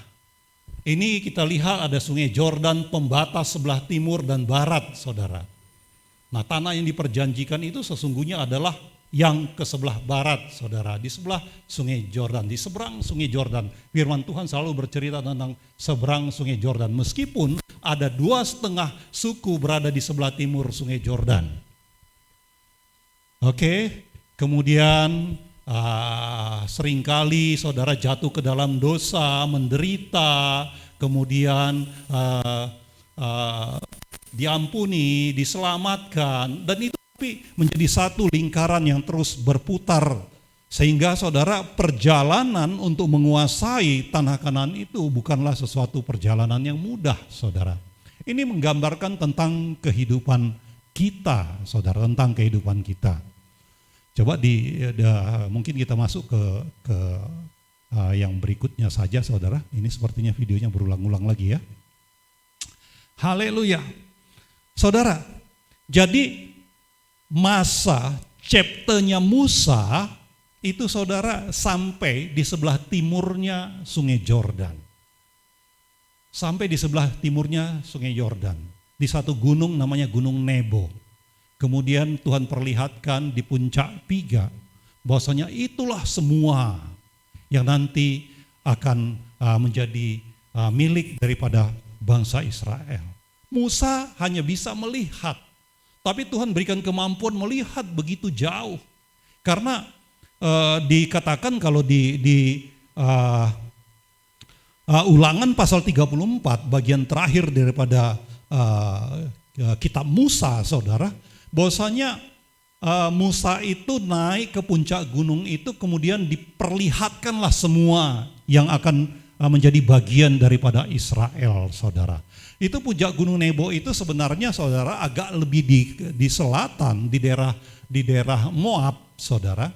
ini kita lihat ada sungai Jordan pembatas sebelah timur dan barat, saudara. Nah, tanah yang diperjanjikan itu sesungguhnya adalah yang ke sebelah barat, saudara, di sebelah sungai Jordan, di seberang sungai Jordan. Firman Tuhan selalu bercerita tentang seberang sungai Jordan, meskipun ada 2,5 suku berada di sebelah timur sungai Jordan. Oke, kemudian seringkali saudara jatuh ke dalam dosa, menderita, kemudian diampuni, diselamatkan, dan itu tapi menjadi satu lingkaran yang terus berputar, sehingga saudara perjalanan untuk menguasai tanah Kanaan itu bukanlah sesuatu perjalanan yang mudah, saudara. Ini menggambarkan tentang kehidupan kita, saudara, tentang kehidupan kita. Coba mungkin kita masuk ke yang berikutnya saja, saudara. Ini sepertinya videonya berulang-ulang lagi ya. Haleluya, saudara. Jadi masa chapternya Musa itu saudara sampai di sebelah timurnya sungai Jordan. Sampai di sebelah timurnya sungai Jordan. Di satu gunung namanya Gunung Nebo. Kemudian Tuhan perlihatkan di puncak Piga bahwasanya itulah semua yang nanti akan menjadi milik daripada bangsa Israel. Musa hanya bisa melihat. Tapi Tuhan berikan kemampuan melihat begitu jauh. Karena dikatakan kalau di Ulangan pasal 34 bagian terakhir daripada kitab Musa, saudara, bahwasanya Musa itu naik ke puncak gunung itu, kemudian diperlihatkanlah semua yang akan menjadi bagian daripada Israel, saudara. Itu puncak Gunung Nebo itu sebenarnya, saudara, agak lebih di selatan, di daerah Moab, saudara,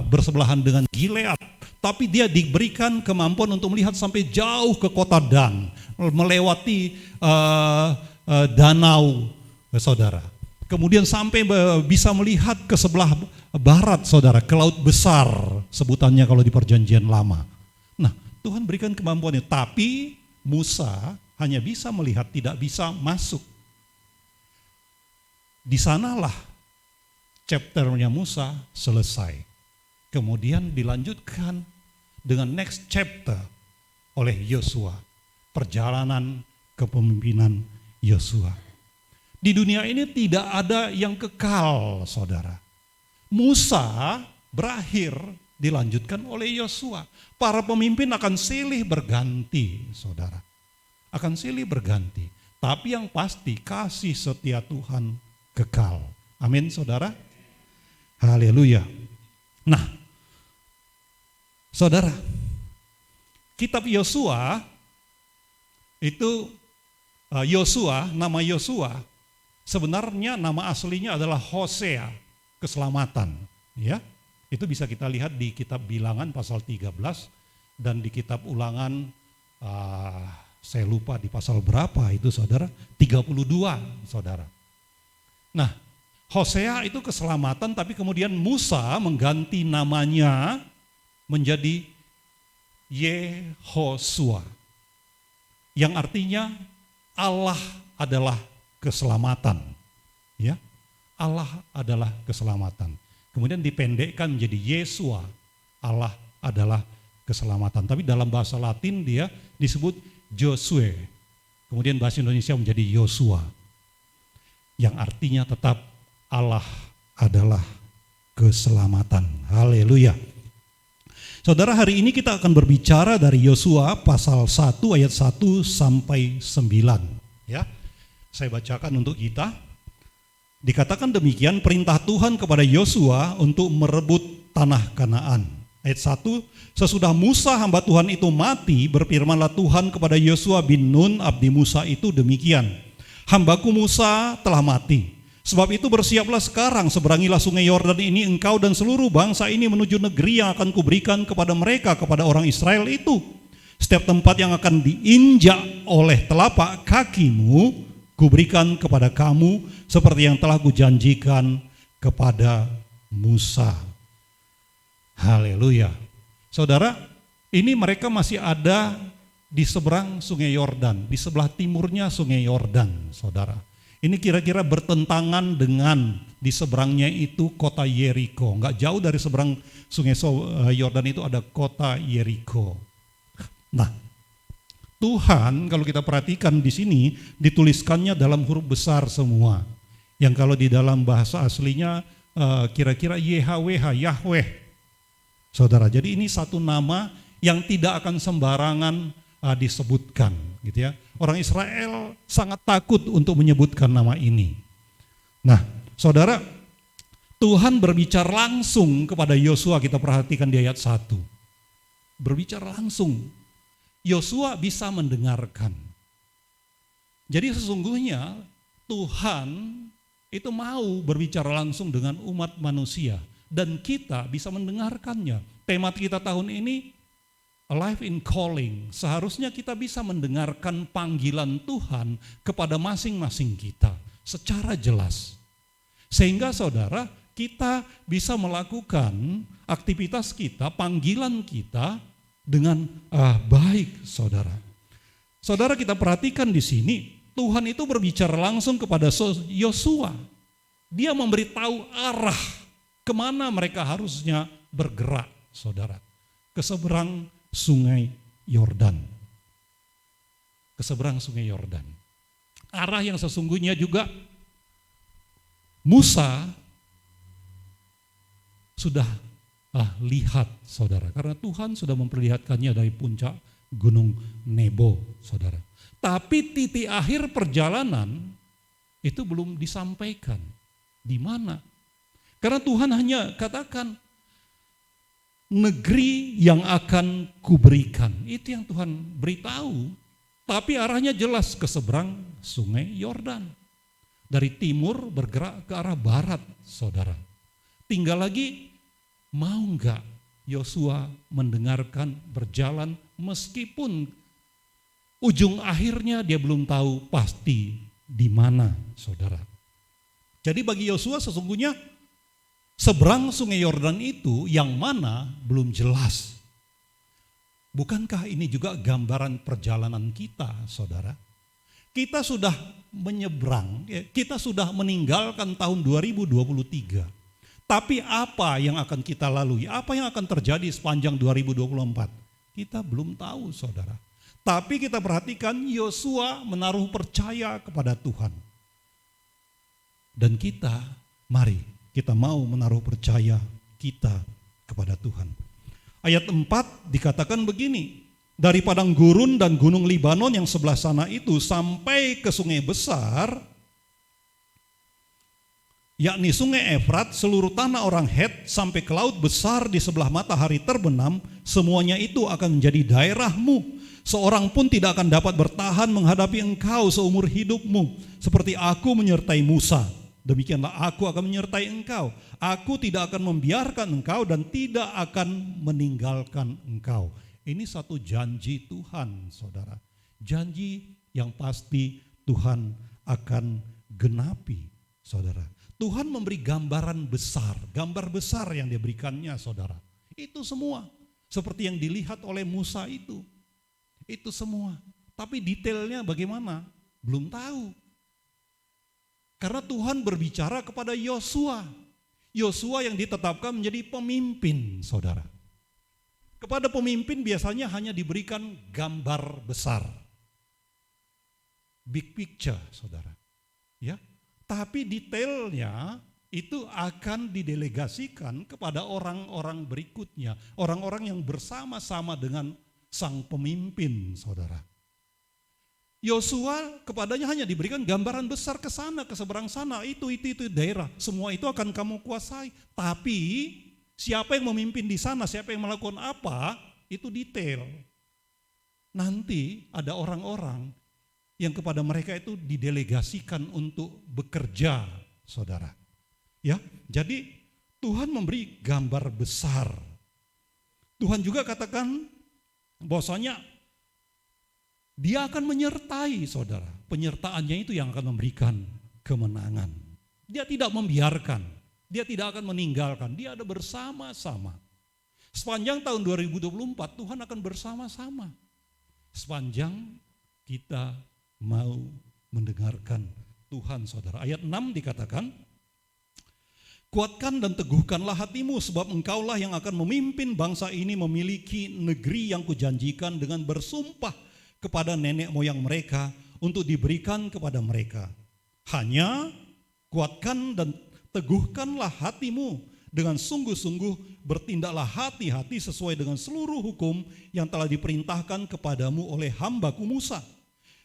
bersebelahan dengan Gilead. Tapi dia diberikan kemampuan untuk melihat sampai jauh ke kota Dan, melewati danau, saudara. Kemudian sampai bisa melihat ke sebelah barat, saudara, ke Laut Besar, sebutannya kalau di Perjanjian Lama. Nah, Tuhan berikan kemampuannya, tapi Musa hanya bisa melihat, tidak bisa masuk. Di sanalah chapternya Musa selesai. Kemudian dilanjutkan dengan next chapter oleh Yosua. Perjalanan kepemimpinan Yosua. Di dunia ini tidak ada yang kekal, saudara. Musa berakhir dilanjutkan oleh Yosua. Para pemimpin akan silih berganti, saudara. Akan silih berganti. Tapi yang pasti kasih setia Tuhan kekal. Amin, saudara. Haleluya. Nah, saudara, kitab Yosua itu nama Yosua sebenarnya nama aslinya adalah Hosea, keselamatan, ya. Itu bisa kita lihat di kitab Bilangan pasal 13 dan di kitab Ulangan saya lupa di pasal berapa itu, saudara, 32, saudara. Nah, Hosea itu keselamatan, tapi kemudian Musa mengganti namanya menjadi Yehosua, yang artinya Allah adalah keselamatan. Ya, Allah adalah keselamatan. Kemudian dipendekkan menjadi Yesua, Allah adalah keselamatan. Tapi dalam bahasa Latin dia disebut Josue. Kemudian bahasa Indonesia menjadi Yosua, yang artinya tetap Allah adalah keselamatan. Haleluya. Saudara, hari ini kita akan berbicara dari Yosua pasal 1 ayat 1 sampai 9. Ya, saya bacakan untuk kita. Dikatakan demikian, perintah Tuhan kepada Yosua untuk merebut tanah Kanaan. Ayat 1, sesudah Musa hamba Tuhan itu mati, berfirmanlah Tuhan kepada Yosua bin Nun abdi Musa itu demikian. Hambaku Musa telah mati. Sebab itu bersiaplah sekarang, seberangilah sungai Yordan ini engkau dan seluruh bangsa ini menuju negeri yang akan kuberikan kepada mereka, kepada orang Israel itu. Setiap tempat yang akan diinjak oleh telapak kakimu, kuberikan kepada kamu seperti yang telah kujanjikan kepada Musa. Haleluya. Saudara, ini mereka masih ada di seberang sungai Yordan, di sebelah timurnya sungai Yordan, saudara. Ini kira-kira bertentangan dengan di seberangnya itu kota Yeriko. Enggak jauh dari seberang sungai Yordan itu ada kota Yeriko. Nah, Tuhan kalau kita perhatikan di sini dituliskannya dalam huruf besar semua. Yang kalau di dalam bahasa aslinya kira-kira YHWH, Yahweh. Saudara, jadi ini satu nama yang tidak akan sembarangan disebutkan, gitu ya. Orang Israel sangat takut untuk menyebutkan nama ini. Nah, saudara, Tuhan berbicara langsung kepada Yosua, kita perhatikan di ayat 1. Berbicara langsung. Yosua bisa mendengarkan. Jadi sesungguhnya Tuhan itu mau berbicara langsung dengan umat manusia dan kita bisa mendengarkannya. Tema kita tahun ini Alive in Calling, seharusnya kita bisa mendengarkan panggilan Tuhan kepada masing-masing kita secara jelas. Sehingga saudara, kita bisa melakukan aktivitas kita, panggilan kita dengan baik, saudara. Saudara, kita perhatikan di sini, Tuhan itu berbicara langsung kepada Yosua. Dia memberitahu arah kemana mereka harusnya bergerak, saudara. Ke seberang sungai Yordan. Ke seberang sungai Yordan. Arah yang sesungguhnya juga Musa sudah lihat, saudara. Karena Tuhan sudah memperlihatkannya dari puncak gunung Nebo, saudara. Tapi titik akhir perjalanan itu belum disampaikan. Di mana? Karena Tuhan hanya katakan, negeri yang akan kuberikan. Itu yang Tuhan beritahu. Tapi arahnya jelas ke seberang sungai Yordan. Dari timur bergerak ke arah barat, saudara. Tinggal lagi, mau enggak Yosua mendengarkan, berjalan, meskipun ujung akhirnya dia belum tahu pasti di mana, saudara. Jadi bagi Yosua sesungguhnya seberang sungai Yordan itu yang mana belum jelas. Bukankah ini juga gambaran perjalanan kita, saudara? Kita sudah menyeberang, kita sudah meninggalkan tahun 2023. Tapi apa yang akan kita lalui? Apa yang akan terjadi sepanjang 2024? Kita belum tahu, saudara. Tapi kita perhatikan Yosua menaruh percaya kepada Tuhan. Dan kita, mari kita mau menaruh percaya kita kepada Tuhan. Ayat 4 dikatakan begini, dari padang gurun dan gunung Libanon yang sebelah sana itu sampai ke sungai besar, yakni sungai Efrat, seluruh tanah orang Het sampai ke laut besar di sebelah matahari terbenam, semuanya itu akan menjadi daerahmu. Seorang pun tidak akan dapat bertahan menghadapi engkau seumur hidupmu, seperti aku menyertai Musa. Demikianlah aku akan menyertai engkau. Aku tidak akan membiarkan engkau dan tidak akan meninggalkan engkau. Ini satu janji Tuhan, saudara. Janji yang pasti Tuhan akan genapi, saudara. Tuhan memberi gambaran besar, gambar besar yang diberikannya, saudara. Itu semua, seperti yang dilihat oleh Musa itu. Itu semua. Tapi detailnya bagaimana? Belum tahu. Karena Tuhan berbicara kepada Yosua. Yosua yang ditetapkan menjadi pemimpin, saudara. Kepada pemimpin biasanya hanya diberikan gambar besar. Big picture, saudara. Ya, tapi detailnya itu akan didelegasikan kepada orang-orang berikutnya. Orang-orang yang bersama-sama dengan sang pemimpin, saudara. Yosua kepadanya hanya diberikan gambaran besar ke sana, ke seberang sana, itu daerah. Semua itu akan kamu kuasai. Tapi siapa yang memimpin di sana, siapa yang melakukan apa, itu detail. Nanti ada orang-orang yang kepada mereka itu didelegasikan untuk bekerja, saudara. Ya, jadi Tuhan memberi gambar besar. Tuhan juga katakan bahwasanya Dia akan menyertai, saudara. Penyertaannya itu yang akan memberikan kemenangan. Dia tidak membiarkan, dia tidak akan meninggalkan, dia ada bersama-sama. Sepanjang tahun 2024 Tuhan akan bersama-sama. Sepanjang kita mau mendengarkan Tuhan, saudara. Ayat 6 dikatakan, kuatkan dan teguhkanlah hatimu, sebab engkaulah yang akan memimpin bangsa ini memiliki negeri yang kujanjikan dengan bersumpah kepada nenek moyang mereka untuk diberikan kepada mereka. Hanya kuatkan dan teguhkanlah hatimu dengan sungguh-sungguh, bertindaklah hati-hati sesuai dengan seluruh hukum yang telah diperintahkan kepadamu oleh hambaku Musa.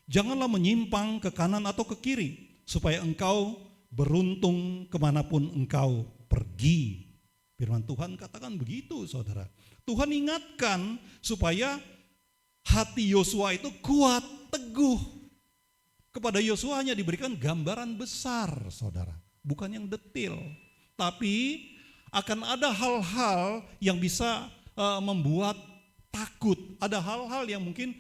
Janganlah menyimpang ke kanan atau ke kiri, supaya engkau beruntung kemanapun engkau pergi. Firman Tuhan katakan begitu, saudara. Tuhan ingatkan supaya hati Yosua itu kuat, teguh. Kepada Yosua hanya diberikan gambaran besar, saudara. Bukan yang detail. Tapi akan ada hal-hal yang bisa membuat takut. Ada hal-hal yang mungkin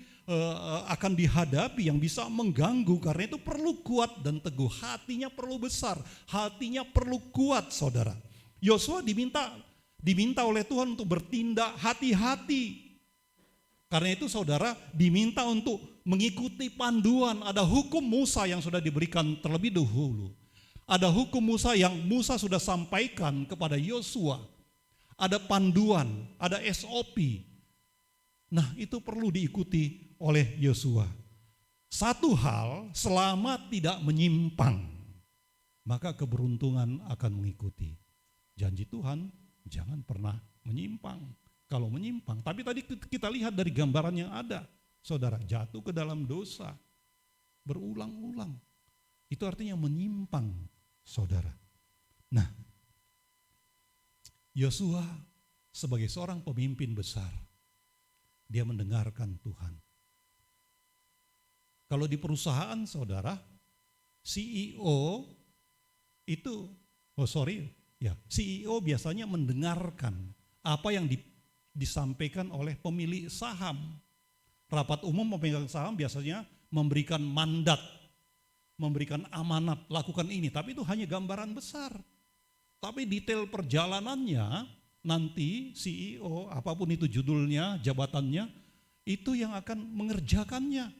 akan dihadapi yang bisa mengganggu. Karena itu perlu kuat dan teguh. Hatinya perlu besar. Hatinya perlu kuat, saudara. Yosua diminta oleh Tuhan untuk bertindak hati-hati. Karena itu saudara diminta untuk mengikuti panduan. Ada hukum Musa yang sudah diberikan terlebih dahulu. Ada hukum Musa yang Musa sudah sampaikan kepada Yosua. Ada panduan, ada SOP. Nah, itu perlu diikuti oleh Yosua. Satu hal, selama tidak menyimpang, maka keberuntungan akan mengikuti. Janji Tuhan, jangan pernah menyimpang. Kalau menyimpang, tapi tadi kita lihat dari gambaran yang ada, saudara, jatuh ke dalam dosa berulang-ulang. Itu artinya menyimpang, saudara. Nah, Yosua sebagai seorang pemimpin besar, dia mendengarkan Tuhan. Kalau di perusahaan, saudara, CEO itu, CEO biasanya mendengarkan apa yang disampaikan oleh pemilik saham. Rapat umum pemegang saham biasanya memberikan mandat, memberikan amanat, lakukan ini. Tapi itu hanya gambaran besar. Tapi detail perjalanannya nanti CEO, apapun itu judulnya, jabatannya, itu yang akan mengerjakannya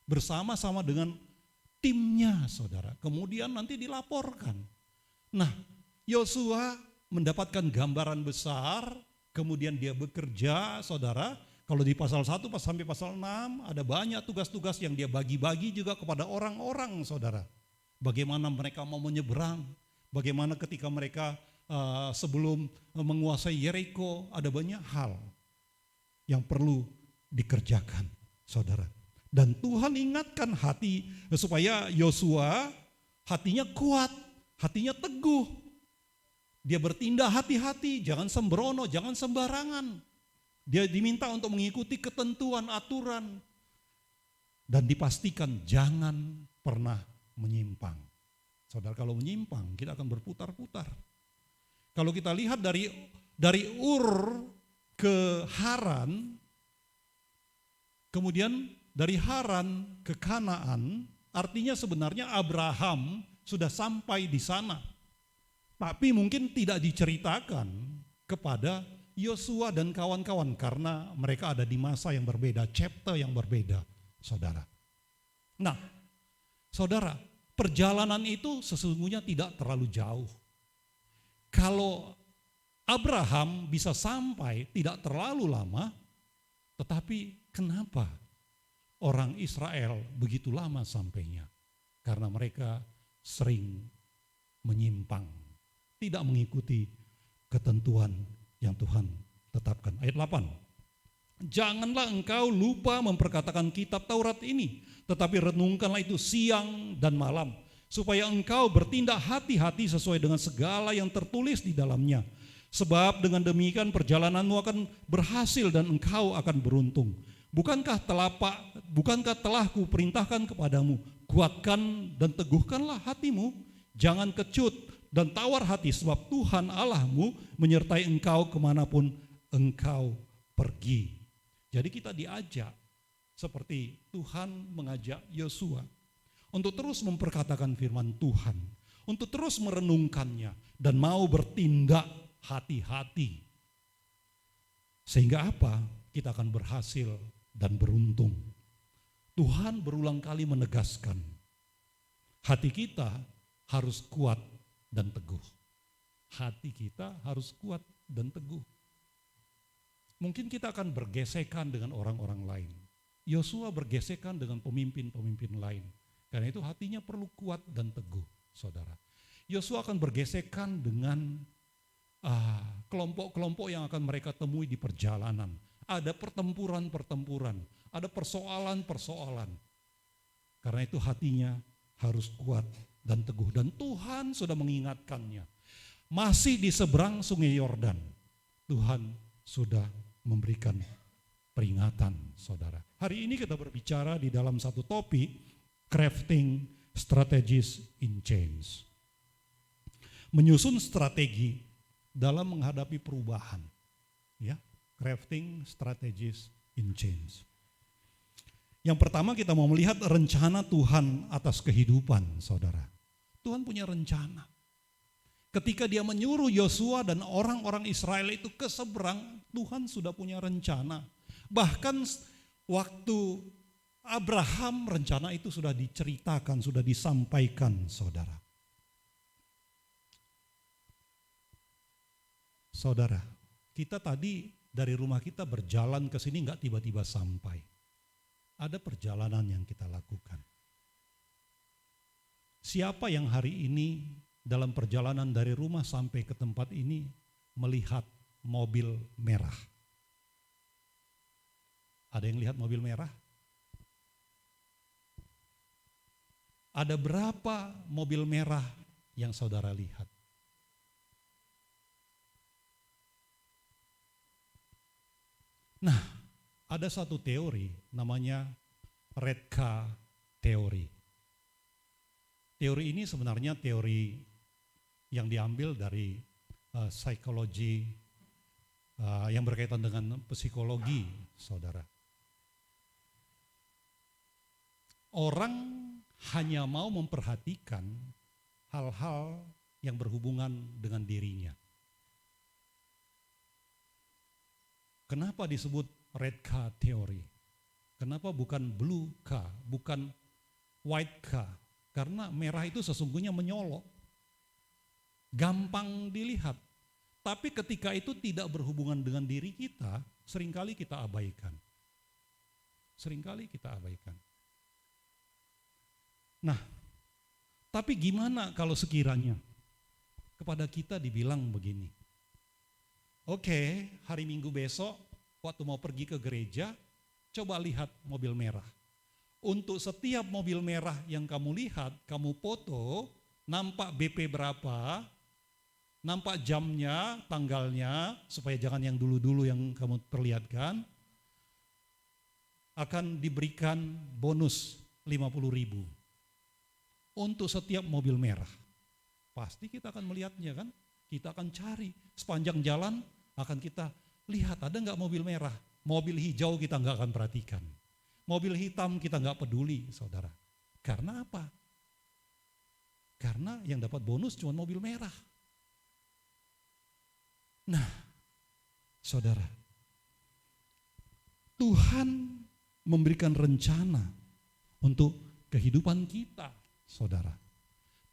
bersama-sama dengan timnya, saudara. Kemudian nanti dilaporkan. Nah, Yosua mendapatkan gambaran besar. Kemudian dia bekerja, saudara. Kalau di pasal 1 sampai pasal 6 ada banyak tugas-tugas yang dia bagi-bagi juga kepada orang-orang, saudara. Bagaimana mereka mau menyeberang, bagaimana ketika mereka sebelum menguasai Yeriko, ada banyak hal. yang perlu dikerjakan, saudara. Dan Tuhan ingatkan hati supaya Yosua hatinya kuat, hatinya teguh. Dia bertindak hati-hati, jangan sembrono, jangan sembarangan. Dia diminta untuk mengikuti ketentuan, aturan. Dan dipastikan jangan pernah menyimpang. Saudara, kalau menyimpang kita akan berputar-putar. Kalau kita lihat dari Ur ke Haran, kemudian dari Haran ke Kanaan, artinya sebenarnya Abraham sudah sampai di sana. Tapi mungkin tidak diceritakan kepada Yosua dan kawan-kawan karena mereka ada di masa yang berbeda, chapter yang berbeda, saudara. Nah, saudara, perjalanan itu sesungguhnya tidak terlalu jauh. Kalau Abraham bisa sampai tidak terlalu lama, tetapi kenapa orang Israel begitu lama sampainya? Karena mereka sering menyimpang, tidak mengikuti ketentuan yang Tuhan tetapkan. Ayat 8. Janganlah engkau lupa memperkatakan kitab Taurat ini, tetapi renungkanlah itu siang dan malam, supaya engkau bertindak hati-hati sesuai dengan segala yang tertulis di dalamnya. Sebab dengan demikian perjalananmu akan berhasil dan engkau akan beruntung. Bukankah telah kuperintahkan kepadamu, kuatkan dan teguhkanlah hatimu, jangan kecut dan tawar hati, sebab Tuhan Allahmu menyertai engkau kemanapun engkau pergi. Jadi kita diajak seperti Tuhan mengajak Yosua untuk terus memperkatakan firman Tuhan, untuk terus merenungkannya dan mau bertindak hati-hati. Sehingga apa? Kita akan berhasil dan beruntung. Tuhan berulang kali menegaskan, hati kita harus kuat dan teguh. Hati kita harus kuat dan teguh. Mungkin kita akan bergesekan dengan orang-orang lain. Yosua bergesekan dengan pemimpin-pemimpin lain. Karena itu hatinya perlu kuat dan teguh, saudara. Yosua akan bergesekan dengan kelompok-kelompok yang akan mereka temui di perjalanan. Ada pertempuran-pertempuran, ada persoalan-persoalan. Karena itu hatinya harus kuat dan teguh. Dan Tuhan sudah mengingatkannya. Masih di seberang sungai Yordan, Tuhan sudah memberikan peringatan, saudara. Hari ini kita berbicara di dalam satu topik, crafting strategies in change. Menyusun strategi dalam menghadapi perubahan. Ya, crafting strategies in change. Yang pertama kita mau melihat rencana Tuhan atas kehidupan, saudara. Tuhan punya rencana. Ketika dia menyuruh Yosua dan orang-orang Israel itu ke seberang, Tuhan sudah punya rencana. Bahkan waktu Abraham rencana itu sudah diceritakan, sudah disampaikan, saudara. Saudara, kita tadi dari rumah kita berjalan ke sini enggak tiba-tiba sampai. Ada perjalanan yang kita lakukan. Siapa yang hari ini dalam perjalanan dari rumah sampai ke tempat ini melihat mobil merah? Ada yang lihat mobil merah? Ada berapa mobil merah yang saudara lihat? Nah, ada satu teori namanya Red Car Theory. Teori ini sebenarnya teori yang diambil dari psikologi yang berkaitan dengan psikologi, saudara. Orang hanya mau memperhatikan hal-hal yang berhubungan dengan dirinya. Kenapa disebut Red Car Theory? Kenapa bukan Blue Car, bukan White Car? Karena merah itu sesungguhnya menyolok, gampang dilihat. Tapi ketika itu tidak berhubungan dengan diri kita, seringkali kita abaikan. Seringkali kita abaikan. Nah, tapi gimana kalau sekiranya kepada kita dibilang begini, oke, hari Minggu besok waktu mau pergi ke gereja, coba lihat mobil merah. Untuk setiap mobil merah yang kamu lihat, kamu foto, nampak BP berapa, nampak jamnya, tanggalnya, supaya jangan yang dulu-dulu yang kamu perlihatkan, akan diberikan bonus 50.000 untuk setiap mobil merah. Pasti kita akan melihatnya kan, kita akan cari sepanjang jalan, akan kita lihat ada nggak mobil merah. Mobil hijau kita nggak akan perhatikan, mobil hitam kita nggak peduli, saudara. Karena apa? Karena yang dapat bonus cuma mobil merah. Nah, saudara, Tuhan memberikan rencana untuk kehidupan kita, saudara.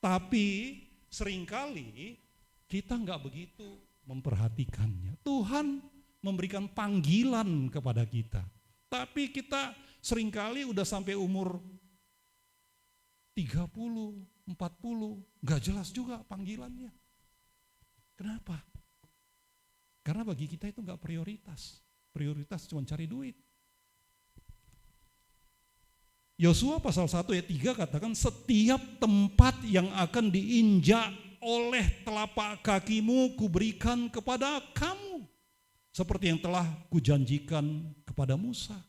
Tapi seringkali kita nggak begitu memperhatikannya. Tuhan memberikan panggilan kepada kita, tapi kita seringkali udah sampai umur 30, 40, nggak jelas juga panggilannya. Kenapa? Karena bagi kita itu nggak prioritas. Prioritas cuma cari duit. Yosua pasal 1 ayat 3 katakan, setiap tempat yang akan diinjak oleh telapak kakimu kuberikan kepada kamu, seperti yang telah kujanjikan kepada Musa.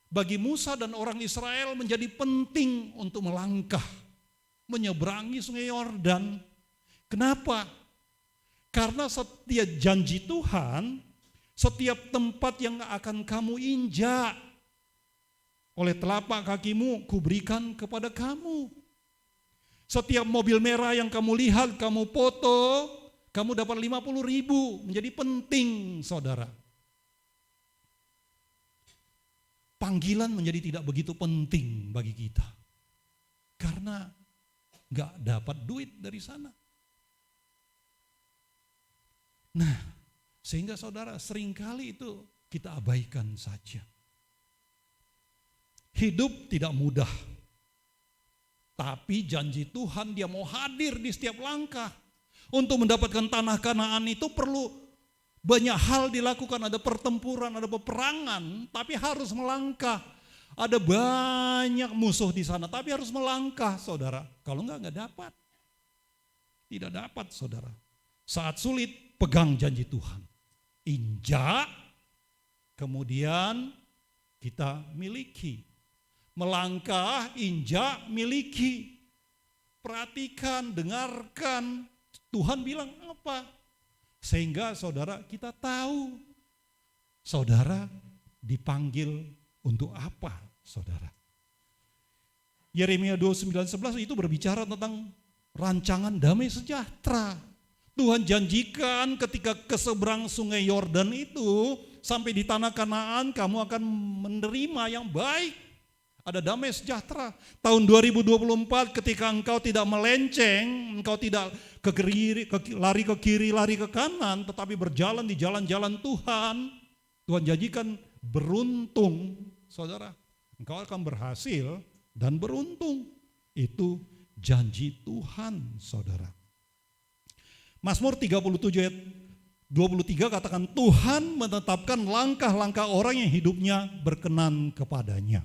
Bagi Musa dan orang Israel menjadi penting untuk melangkah, menyeberangi sungai Yordan. Kenapa? Karena setiap janji Tuhan, setiap tempat yang akan kamu injak oleh telapak kakimu kuberikan kepada kamu. Setiap mobil merah yang kamu lihat, kamu foto, kamu dapat 50.000, menjadi penting, saudara. Panggilan menjadi tidak begitu penting bagi kita. Karena gak dapat duit dari sana. Nah, sehingga saudara seringkali itu kita abaikan saja. Hidup tidak mudah. Tapi janji Tuhan dia mau hadir di setiap langkah. Untuk mendapatkan tanah Kanaan itu perlu banyak hal dilakukan. Ada pertempuran, ada peperangan, tapi harus melangkah. Ada banyak musuh di sana, tapi harus melangkah, saudara. Kalau enggak dapat. Tidak dapat, saudara. Saat sulit, pegang janji Tuhan. Injak, kemudian kita miliki. Melangkah, injak, miliki. Perhatikan, dengarkan. Tuhan bilang apa? Sehingga saudara kita tahu. Saudara dipanggil untuk apa, saudara? Yeremia 29:11 itu berbicara tentang rancangan damai sejahtera. Tuhan janjikan ketika ke seberang sungai Yordan itu, sampai di tanah Kanaan kamu akan menerima yang baik. Ada damai sejahtera. Tahun 2024 ketika engkau tidak melenceng, engkau tidak lari ke kiri, lari ke kanan, tetapi berjalan di jalan-jalan Tuhan. Tuhan janjikan beruntung, saudara. Engkau akan berhasil dan beruntung. Itu janji Tuhan, saudara. Mazmur 37 ayat 23 katakan, Tuhan menetapkan langkah-langkah orang yang hidupnya berkenan kepadanya.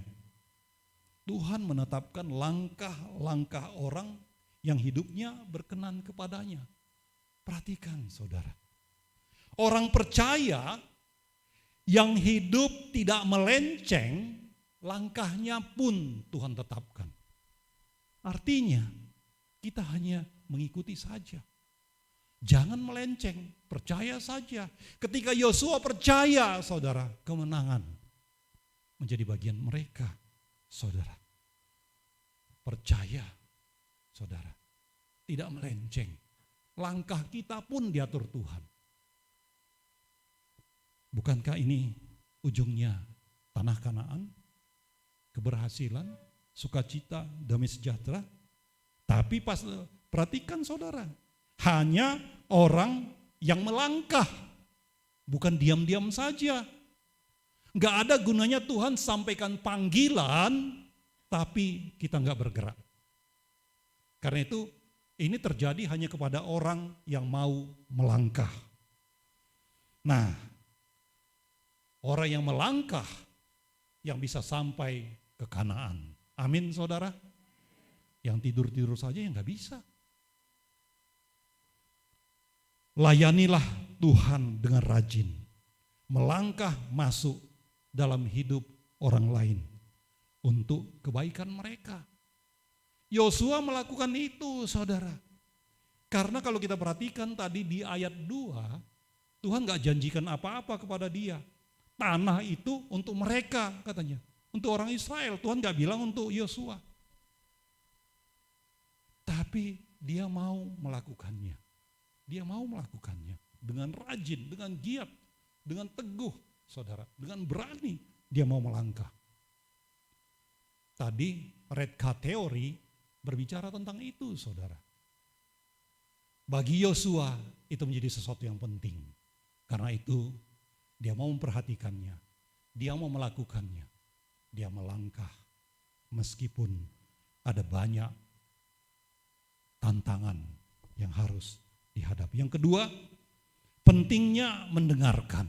Tuhan menetapkan langkah-langkah orang yang hidupnya berkenan kepadanya. Perhatikan, saudara. Orang percaya yang hidup tidak melenceng, langkahnya pun Tuhan tetapkan. Artinya, kita hanya mengikuti saja. Jangan melenceng, percaya saja. Ketika Yosua percaya, saudara, kemenangan menjadi bagian mereka, saudara. Percaya, saudara, tidak melenceng. Langkah kita pun diatur Tuhan. Bukankah ini ujungnya tanah Kanaan, keberhasilan, sukacita, damai sejahtera? Tapi perhatikan, saudara, hanya orang yang melangkah, bukan diam-diam saja. Gak ada gunanya Tuhan sampaikan panggilan, tapi kita gak bergerak. Karena itu ini terjadi hanya kepada orang yang mau melangkah. Nah, Orang yang melangkah yang bisa sampai ke Kanaan. Amin saudara. Yang tidur-tidur saja yang gak bisa. Layanilah Tuhan dengan rajin. Melangkah masuk dalam hidup orang lain untuk kebaikan mereka. Yosua melakukan itu saudara. Karena kalau kita perhatikan tadi di ayat 2, Tuhan gak janjikan apa-apa kepada dia. Tanah itu untuk mereka katanya. Untuk orang Israel, Tuhan gak bilang untuk Yosua. Tapi dia mau melakukannya. Dia mau melakukannya dengan rajin, dengan giat, dengan teguh, saudara, dengan berani dia mau melangkah. Tadi Red Cat Theory berbicara tentang itu, saudara. Bagi Yosua itu menjadi sesuatu yang penting. Karena itu dia mau memperhatikannya, dia mau melakukannya, dia melangkah meskipun ada banyak tantangan yang harus dihadapi. Yang kedua, pentingnya mendengarkan.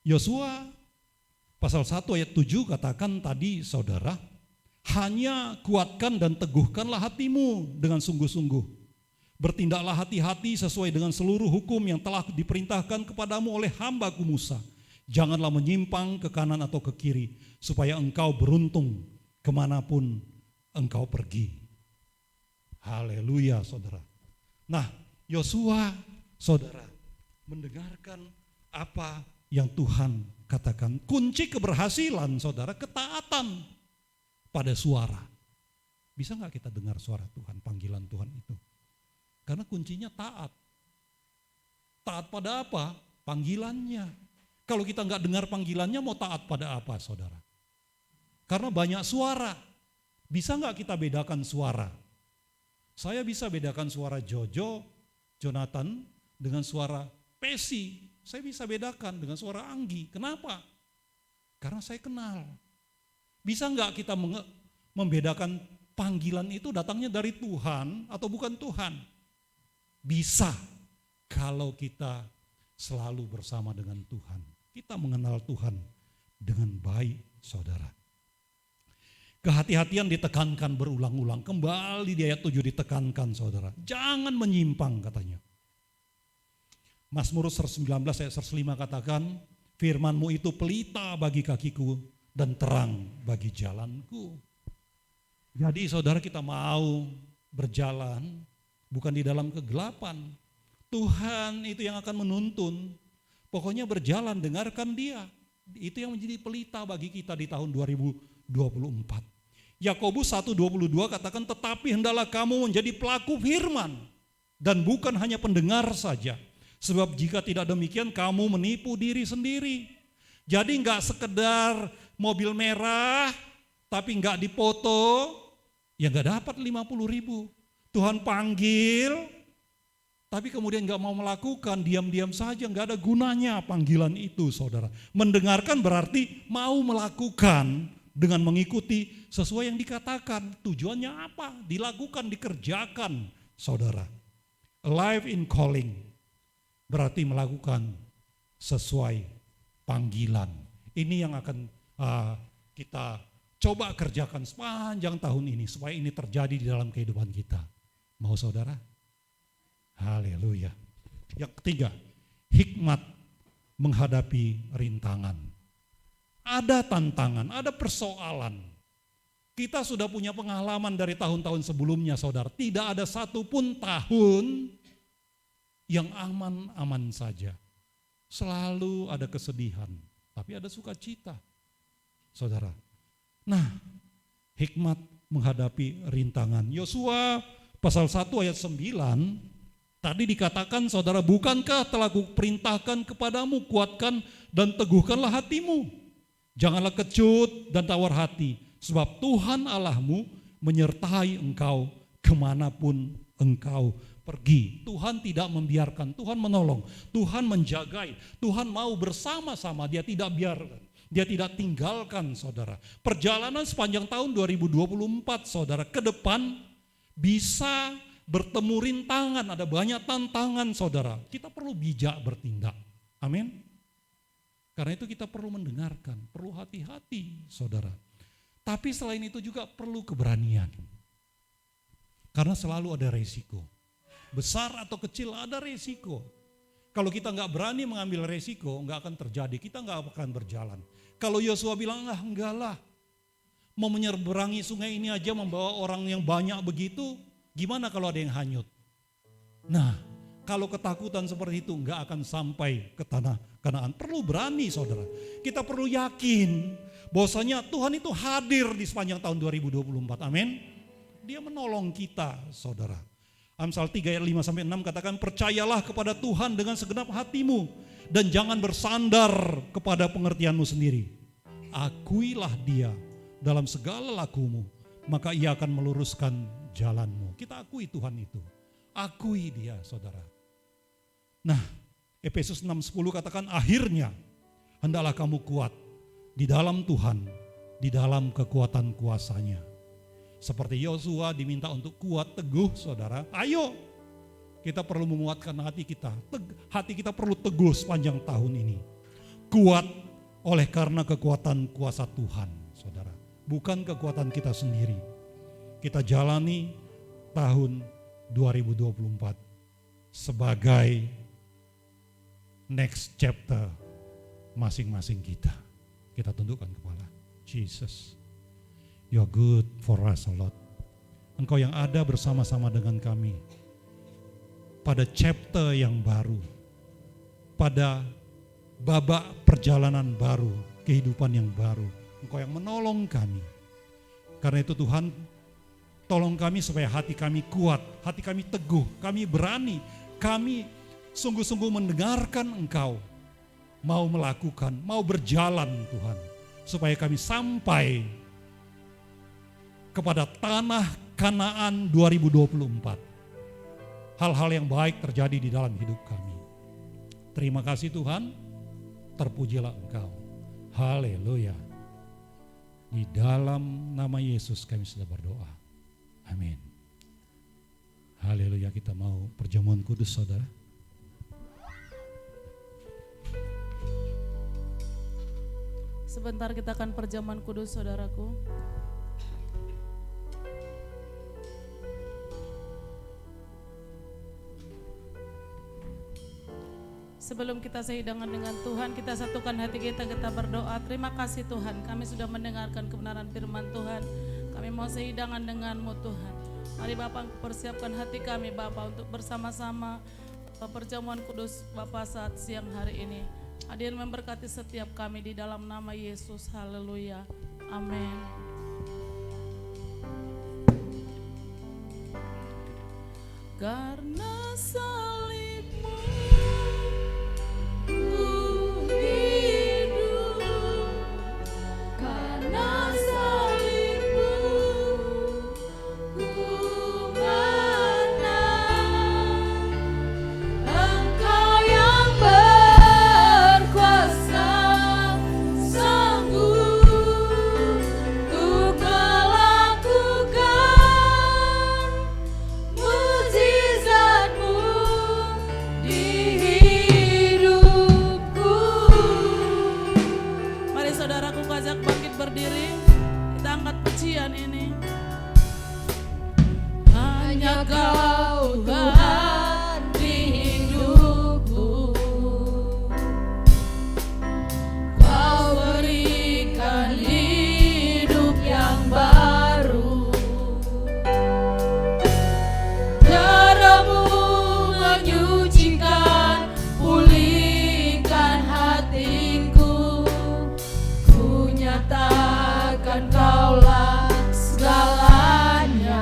Yosua pasal 1 ayat 7 katakan tadi saudara, hanya kuatkan dan teguhkanlah hatimu dengan sungguh-sungguh. Bertindaklah hati-hati sesuai dengan seluruh hukum yang telah diperintahkan kepadamu oleh hamba-Ku Musa. Janganlah menyimpang ke kanan atau ke kiri, supaya engkau beruntung kemanapun engkau pergi. Haleluya saudara. Nah Yosua saudara mendengarkan apa yang Tuhan katakan. Kunci keberhasilan saudara, ketaatan pada suara. Bisa gak kita dengar suara Tuhan, panggilan Tuhan itu? Karena kuncinya taat. Taat pada apa? Panggilannya. Kalau kita gak dengar panggilannya mau taat pada apa saudara? Karena banyak suara. Bisa gak kita bedakan suara? Saya bisa bedakan suara Jojo, Jonathan dengan suara Pesi. Saya bisa bedakan dengan suara Anggi. Kenapa? Karena saya kenal. Bisa enggak kita membedakan panggilan itu datangnya dari Tuhan atau bukan Tuhan? Bisa kalau kita selalu bersama dengan Tuhan. Kita mengenal Tuhan dengan baik saudara. Kehati-hatian ditekankan berulang-ulang. Kembali di ayat 7 ditekankan saudara. Jangan menyimpang katanya. Mazmur 119 ayat 105 katakan, firman-Mu itu pelita bagi kakiku dan terang bagi jalanku. Jadi saudara kita mau berjalan bukan di dalam kegelapan. Tuhan itu yang akan menuntun. Pokoknya berjalan, dengarkan Dia. Itu yang menjadi pelita bagi kita di tahun 2024. Yakobus 1:22 katakan, tetapi hendaklah kamu menjadi pelaku firman dan bukan hanya pendengar saja. Sebab jika tidak demikian kamu menipu diri sendiri. Jadi enggak sekedar mobil merah tapi enggak dipoto, ya enggak dapat 50.000. Tuhan panggil tapi kemudian enggak mau melakukan, diam-diam saja, enggak ada gunanya panggilan itu saudara. Mendengarkan berarti mau melakukan dengan mengikuti sesuai yang dikatakan. Tujuannya apa? Dilakukan, dikerjakan saudara. Alive in calling berarti melakukan sesuai panggilan. Ini yang akan kita coba kerjakan sepanjang tahun ini supaya ini terjadi di dalam kehidupan kita. Mau saudara? Haleluya. Yang ketiga, hikmat menghadapi rintangan. Ada tantangan, ada persoalan. Kita sudah punya pengalaman dari tahun-tahun sebelumnya saudara. Tidak ada satupun tahun yang aman-aman saja. Selalu ada kesedihan, tapi ada sukacita saudara. Nah, hikmat menghadapi rintangan. Yosua pasal 1 ayat 9, tadi dikatakan saudara, bukankah telah kuperintahkan kepadamu, kuatkan dan teguhkanlah hatimu. Janganlah kecut dan tawar hati, sebab Tuhan Allahmu menyertai engkau kemanapun engkau pergi. Tuhan tidak membiarkan, Tuhan menolong, Tuhan menjagai, Tuhan mau bersama-sama, Dia tidak biarkan, Dia tidak tinggalkan saudara. Perjalanan sepanjang tahun 2024 saudara ke depan bisa bertemu rintangan, ada banyak tantangan saudara. Kita perlu bijak bertindak. Amin. Karena itu kita perlu mendengarkan, perlu hati-hati saudara. Tapi selain itu juga perlu keberanian. Karena selalu ada resiko. Besar atau kecil ada resiko. Kalau kita nggak berani mengambil resiko, nggak akan terjadi, kita nggak akan berjalan. Kalau Yosua bilang, enggak lah. Mau menyeberangi sungai ini aja membawa orang yang banyak begitu, gimana kalau ada yang hanyut? Nah, kalau ketakutan seperti itu nggak akan sampai ke tanah Kanaan. Perlu berani saudara. Kita perlu yakin bahwasanya Tuhan itu hadir di sepanjang tahun 2024. Amin. Dia menolong kita saudara. Amsal 3 ayat 5-6 katakan, percayalah kepada Tuhan dengan segenap hatimu dan jangan bersandar kepada pengertianmu sendiri. Akuilah Dia dalam segala lakumu, maka Ia akan meluruskan jalanmu. Kita akui Tuhan itu. Akui Dia saudara. Nah, Efesus 6:10 katakan, akhirnya hendaklah kamu kuat di dalam Tuhan, di dalam kekuatan kuasa-Nya. Seperti Yosua diminta untuk kuat, teguh saudara. Ayo, kita perlu menguatkan hati kita. Hati kita perlu teguh sepanjang tahun ini. Kuat oleh karena kekuatan kuasa Tuhan saudara. Bukan kekuatan kita sendiri. Kita jalani tahun 2024 sebagai next chapter masing-masing kita. Kita tundukkan kepala. Jesus, You are good for us, O Lord. Engkau yang ada bersama-sama dengan kami pada chapter yang baru, pada babak perjalanan baru, kehidupan yang baru. Engkau yang menolong kami. Karena itu Tuhan, tolong kami supaya hati kami kuat, hati kami teguh, kami berani, kami sungguh-sungguh mendengarkan Engkau, mau melakukan, mau berjalan Tuhan, supaya kami sampai kepada tanah Kanaan 2024. Hal-hal yang baik terjadi di dalam hidup kami. Terima kasih Tuhan, terpujilah Engkau. Haleluya. Di dalam nama Yesus kami sudah berdoa. Amin. Haleluya, kita mau perjamuan kudus saudara. Sebentar kita akan perjamuan kudus saudaraku. Sebelum kita sehidangan dengan Tuhan, kita satukan hati kita berdoa. Terima kasih Tuhan, kami sudah mendengarkan kebenaran firman Tuhan. Kami mau sehidangan dengan-Mu Tuhan. Mari Bapak persiapkan hati kami Bapak untuk bersama-sama perjamuan kudus Bapak saat siang hari ini. Hadir memberkati setiap kami di dalam nama Yesus. Haleluya. Amin. Karena salib-Mu ku hidup, karena salib-Mu ku menang. Engkau yang berkuasa sanggup untuk melakukan mujizat-Mu di hidupku. Mari saudaraku ajak bangkit berdiri. Kita angkat pujian ini. Hanya Kau Tuhan di hidupku. Kau berikan hidup yang baru. Darah-Mu menyucikan, pulihkan hatiku. Ku nyatakan Kaulah segalanya.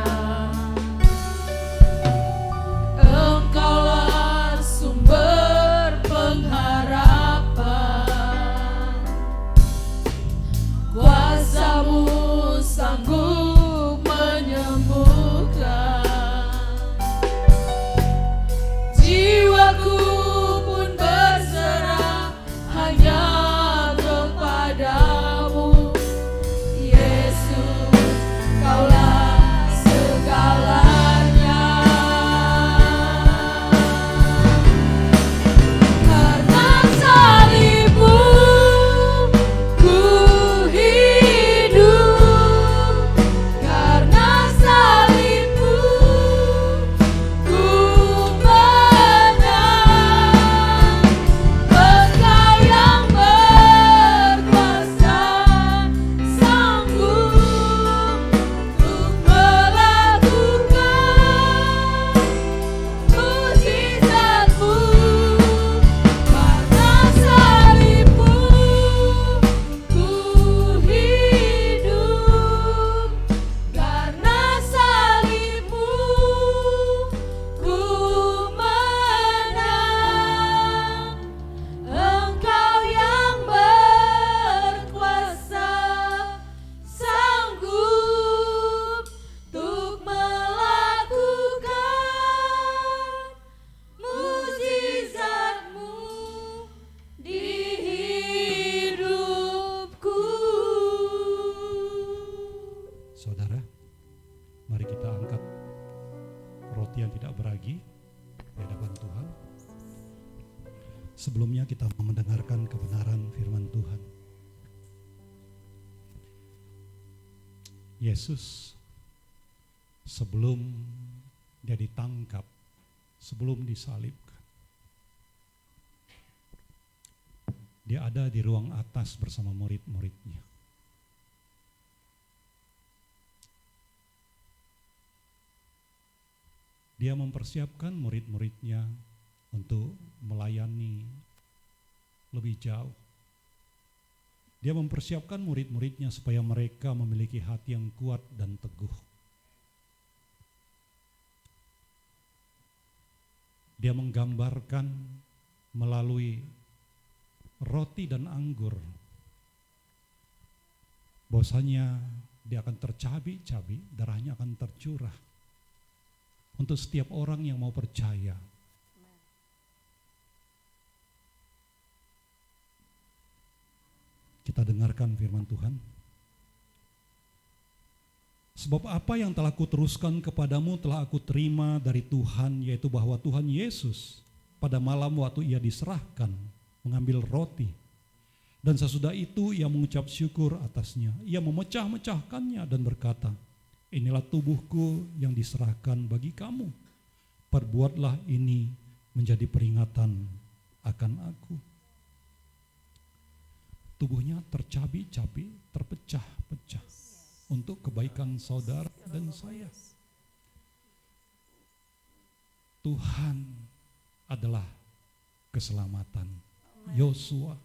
tidak beragi di hadapan Tuhan. Sebelumnya kita mendengarkan kebenaran firman Tuhan. Yesus sebelum dia ditangkap, sebelum disalibkan, dia ada di ruang atas bersama murid-muridnya. Dia mempersiapkan murid-muridnya untuk melayani lebih jauh. Dia mempersiapkan murid-muridnya supaya mereka memiliki hati yang kuat dan teguh. Dia menggambarkan melalui roti dan anggur bahwasanya dia akan tercabi-cabi, darahnya akan tercurah untuk setiap orang yang mau percaya. Kita dengarkan firman Tuhan. Sebab apa yang telah kuteruskan kepadamu telah aku terima dari Tuhan, yaitu bahwa Tuhan Yesus pada malam waktu ia diserahkan mengambil roti, dan sesudah itu ia mengucap syukur atasnya. Ia memecah-mecahkannya dan berkata, inilah tubuhku yang diserahkan bagi kamu. Perbuatlah ini menjadi peringatan akan aku. Tubuhnya tercabi-cabi, terpecah-pecah untuk kebaikan saudara dan saya. Tuhan adalah keselamatan Yosua.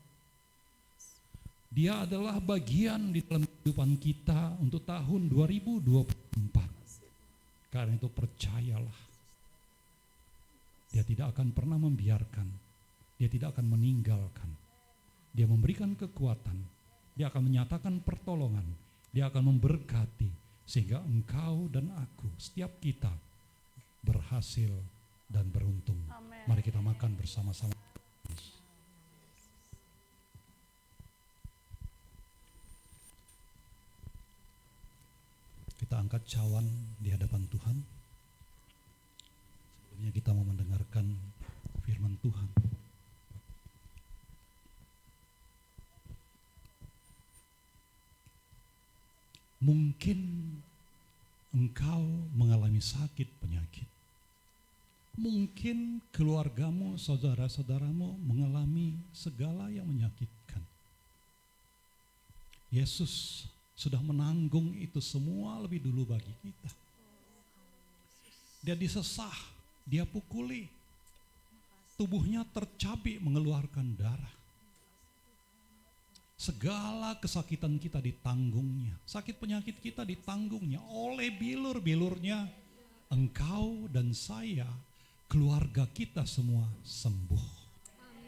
Dia adalah bagian di dalam kehidupan kita untuk tahun 2024. Karena itu percayalah, dia tidak akan pernah membiarkan, dia tidak akan meninggalkan. Dia memberikan kekuatan, dia akan menyatakan pertolongan, dia akan memberkati, sehingga engkau dan aku, setiap kita berhasil dan beruntung. Amen. Mari kita makan bersama-sama. Kita angkat cawan di hadapan Tuhan. Sebelumnya kita mau mendengarkan firman Tuhan. Mungkin engkau mengalami sakit penyakit. Mungkin keluargamu, saudara-saudaramu mengalami segala yang menyakitkan. Yesus sudah menanggung itu semua lebih dulu bagi kita. Dia disesah, dia pukuli. Tubuhnya tercabik mengeluarkan darah. Segala kesakitan kita ditanggungnya, sakit penyakit kita ditanggungnya. Oleh bilur-bilurnya engkau dan saya, keluarga kita semua sembuh.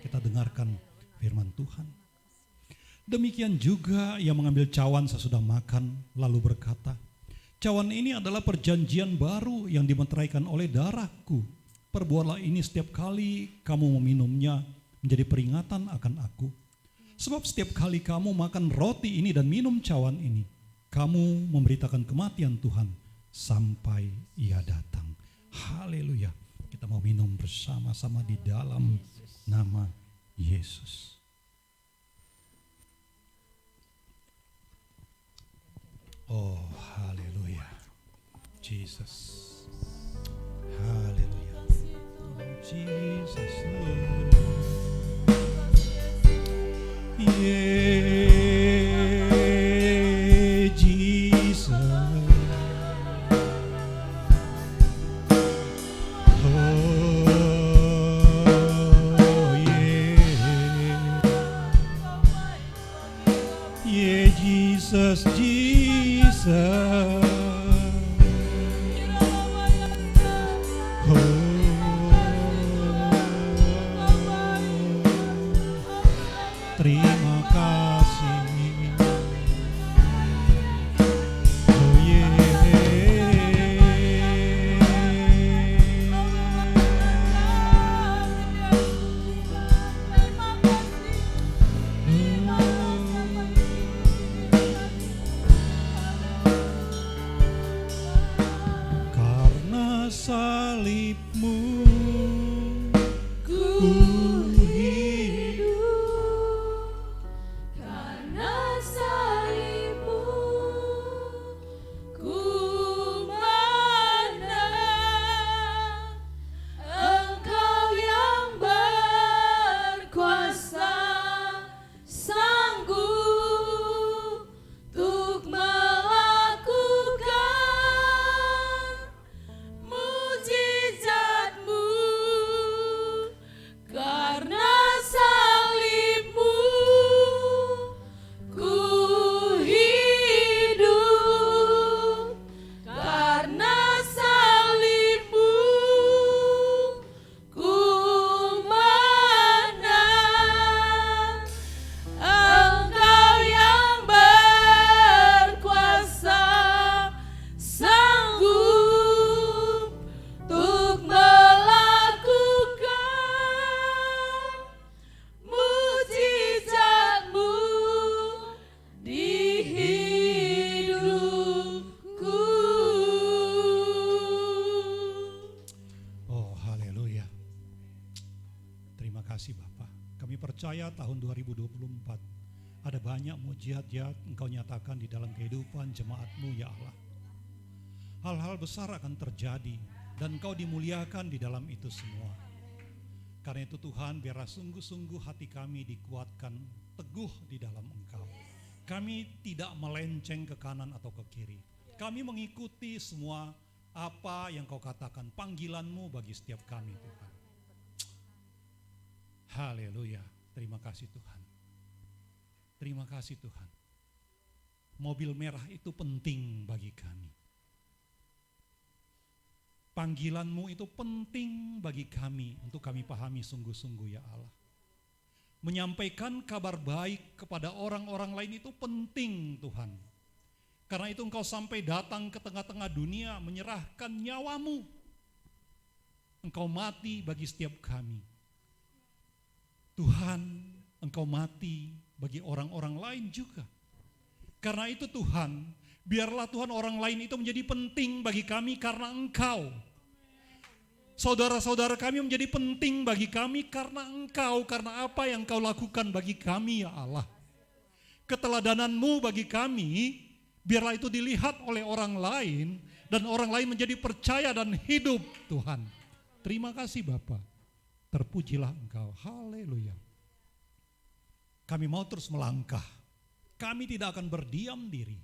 Kita dengarkan firman Tuhan. Demikian juga ia mengambil cawan sesudah makan, lalu berkata, cawan ini adalah perjanjian baru yang dimeteraikan oleh darahku. Perbuatlah ini setiap kali kamu meminumnya menjadi peringatan akan aku. Sebab setiap kali kamu makan roti ini dan minum cawan ini, kamu memberitakan kematian Tuhan sampai ia datang. Haleluya. Kita mau minum bersama-sama di dalam nama Yesus. Oh, haleluya. Jesus. Haleluya. Jesus. Yeah, Jesus. Oh, yeah, Jesus, Jesus. Terima kasih. Oh yeah. salibmu ku hidup, karena salibmu ku menang. Engkau yang berkuasa, sanggup untuk melakukan mujizat-Mu, karena salib-Mu ku hidup, karena salib-Mu ku menang. Engkau yang berkuasa, sanggup untuk melakukan mujizat-Mu di hidupku. Oh, haleluya. Terima kasih Bapak. Kami percaya tahun 2024 ada banyak mujizat yang Engkau nyatakan di dalam kehidupan jemaat-Mu ya Allah. Hal-hal besar akan terjadi dan Engkau dimuliakan di dalam itu semua. Karena itu Tuhan, biarlah sungguh-sungguh hati kami dikuatkan teguh di dalam Engkau. Kami tidak melenceng ke kanan atau ke kiri. Kami mengikuti semua apa yang Kau katakan, panggilan-Mu bagi setiap kami Tuhan. Haleluya, terima kasih Tuhan. Terima kasih Tuhan. Mobil merah itu penting bagi kami. Panggilan-Mu itu penting bagi kami untuk kami pahami sungguh-sungguh ya Allah. Menyampaikan kabar baik kepada orang-orang lain itu penting Tuhan. Karena itu Engkau sampai datang ke tengah-tengah dunia menyerahkan nyawa-Mu. Engkau mati bagi setiap kami. Tuhan, Engkau mati bagi orang-orang lain juga. Karena itu Tuhan, biarlah Tuhan orang lain itu menjadi penting bagi kami karena Engkau. Saudara-saudara kami menjadi penting bagi kami karena Engkau, karena apa yang Engkau lakukan bagi kami ya Allah. Keteladanan-Mu bagi kami, biarlah itu dilihat oleh orang lain dan orang lain menjadi percaya dan hidup Tuhan. Terima kasih Bapa. Terpujilah Engkau, haleluya. Kami mau terus melangkah. Kami tidak akan berdiam diri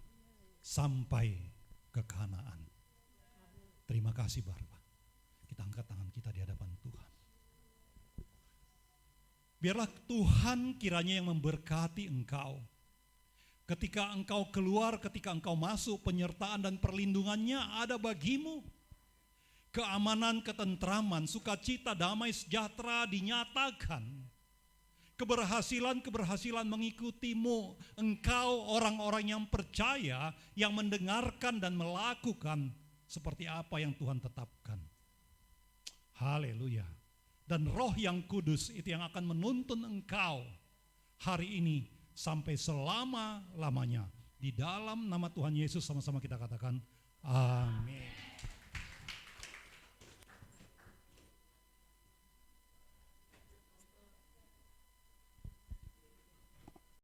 sampai ke Kanaan. Terima kasih Bapa. Kita angkat tangan kita di hadapan Tuhan. Biarlah Tuhan kiranya yang memberkati engkau. Ketika engkau keluar, ketika engkau masuk, penyertaan dan perlindungannya ada bagimu. Keamanan, ketentraman, sukacita, damai, sejahtera dinyatakan. Keberhasilan mengikutimu. Engkau orang-orang yang percaya, yang mendengarkan dan melakukan seperti apa yang Tuhan tetapkan. Haleluya. Dan Roh yang Kudus itu yang akan menuntun engkau hari ini sampai selama-lamanya. Di dalam nama Tuhan Yesus sama-sama kita katakan amin.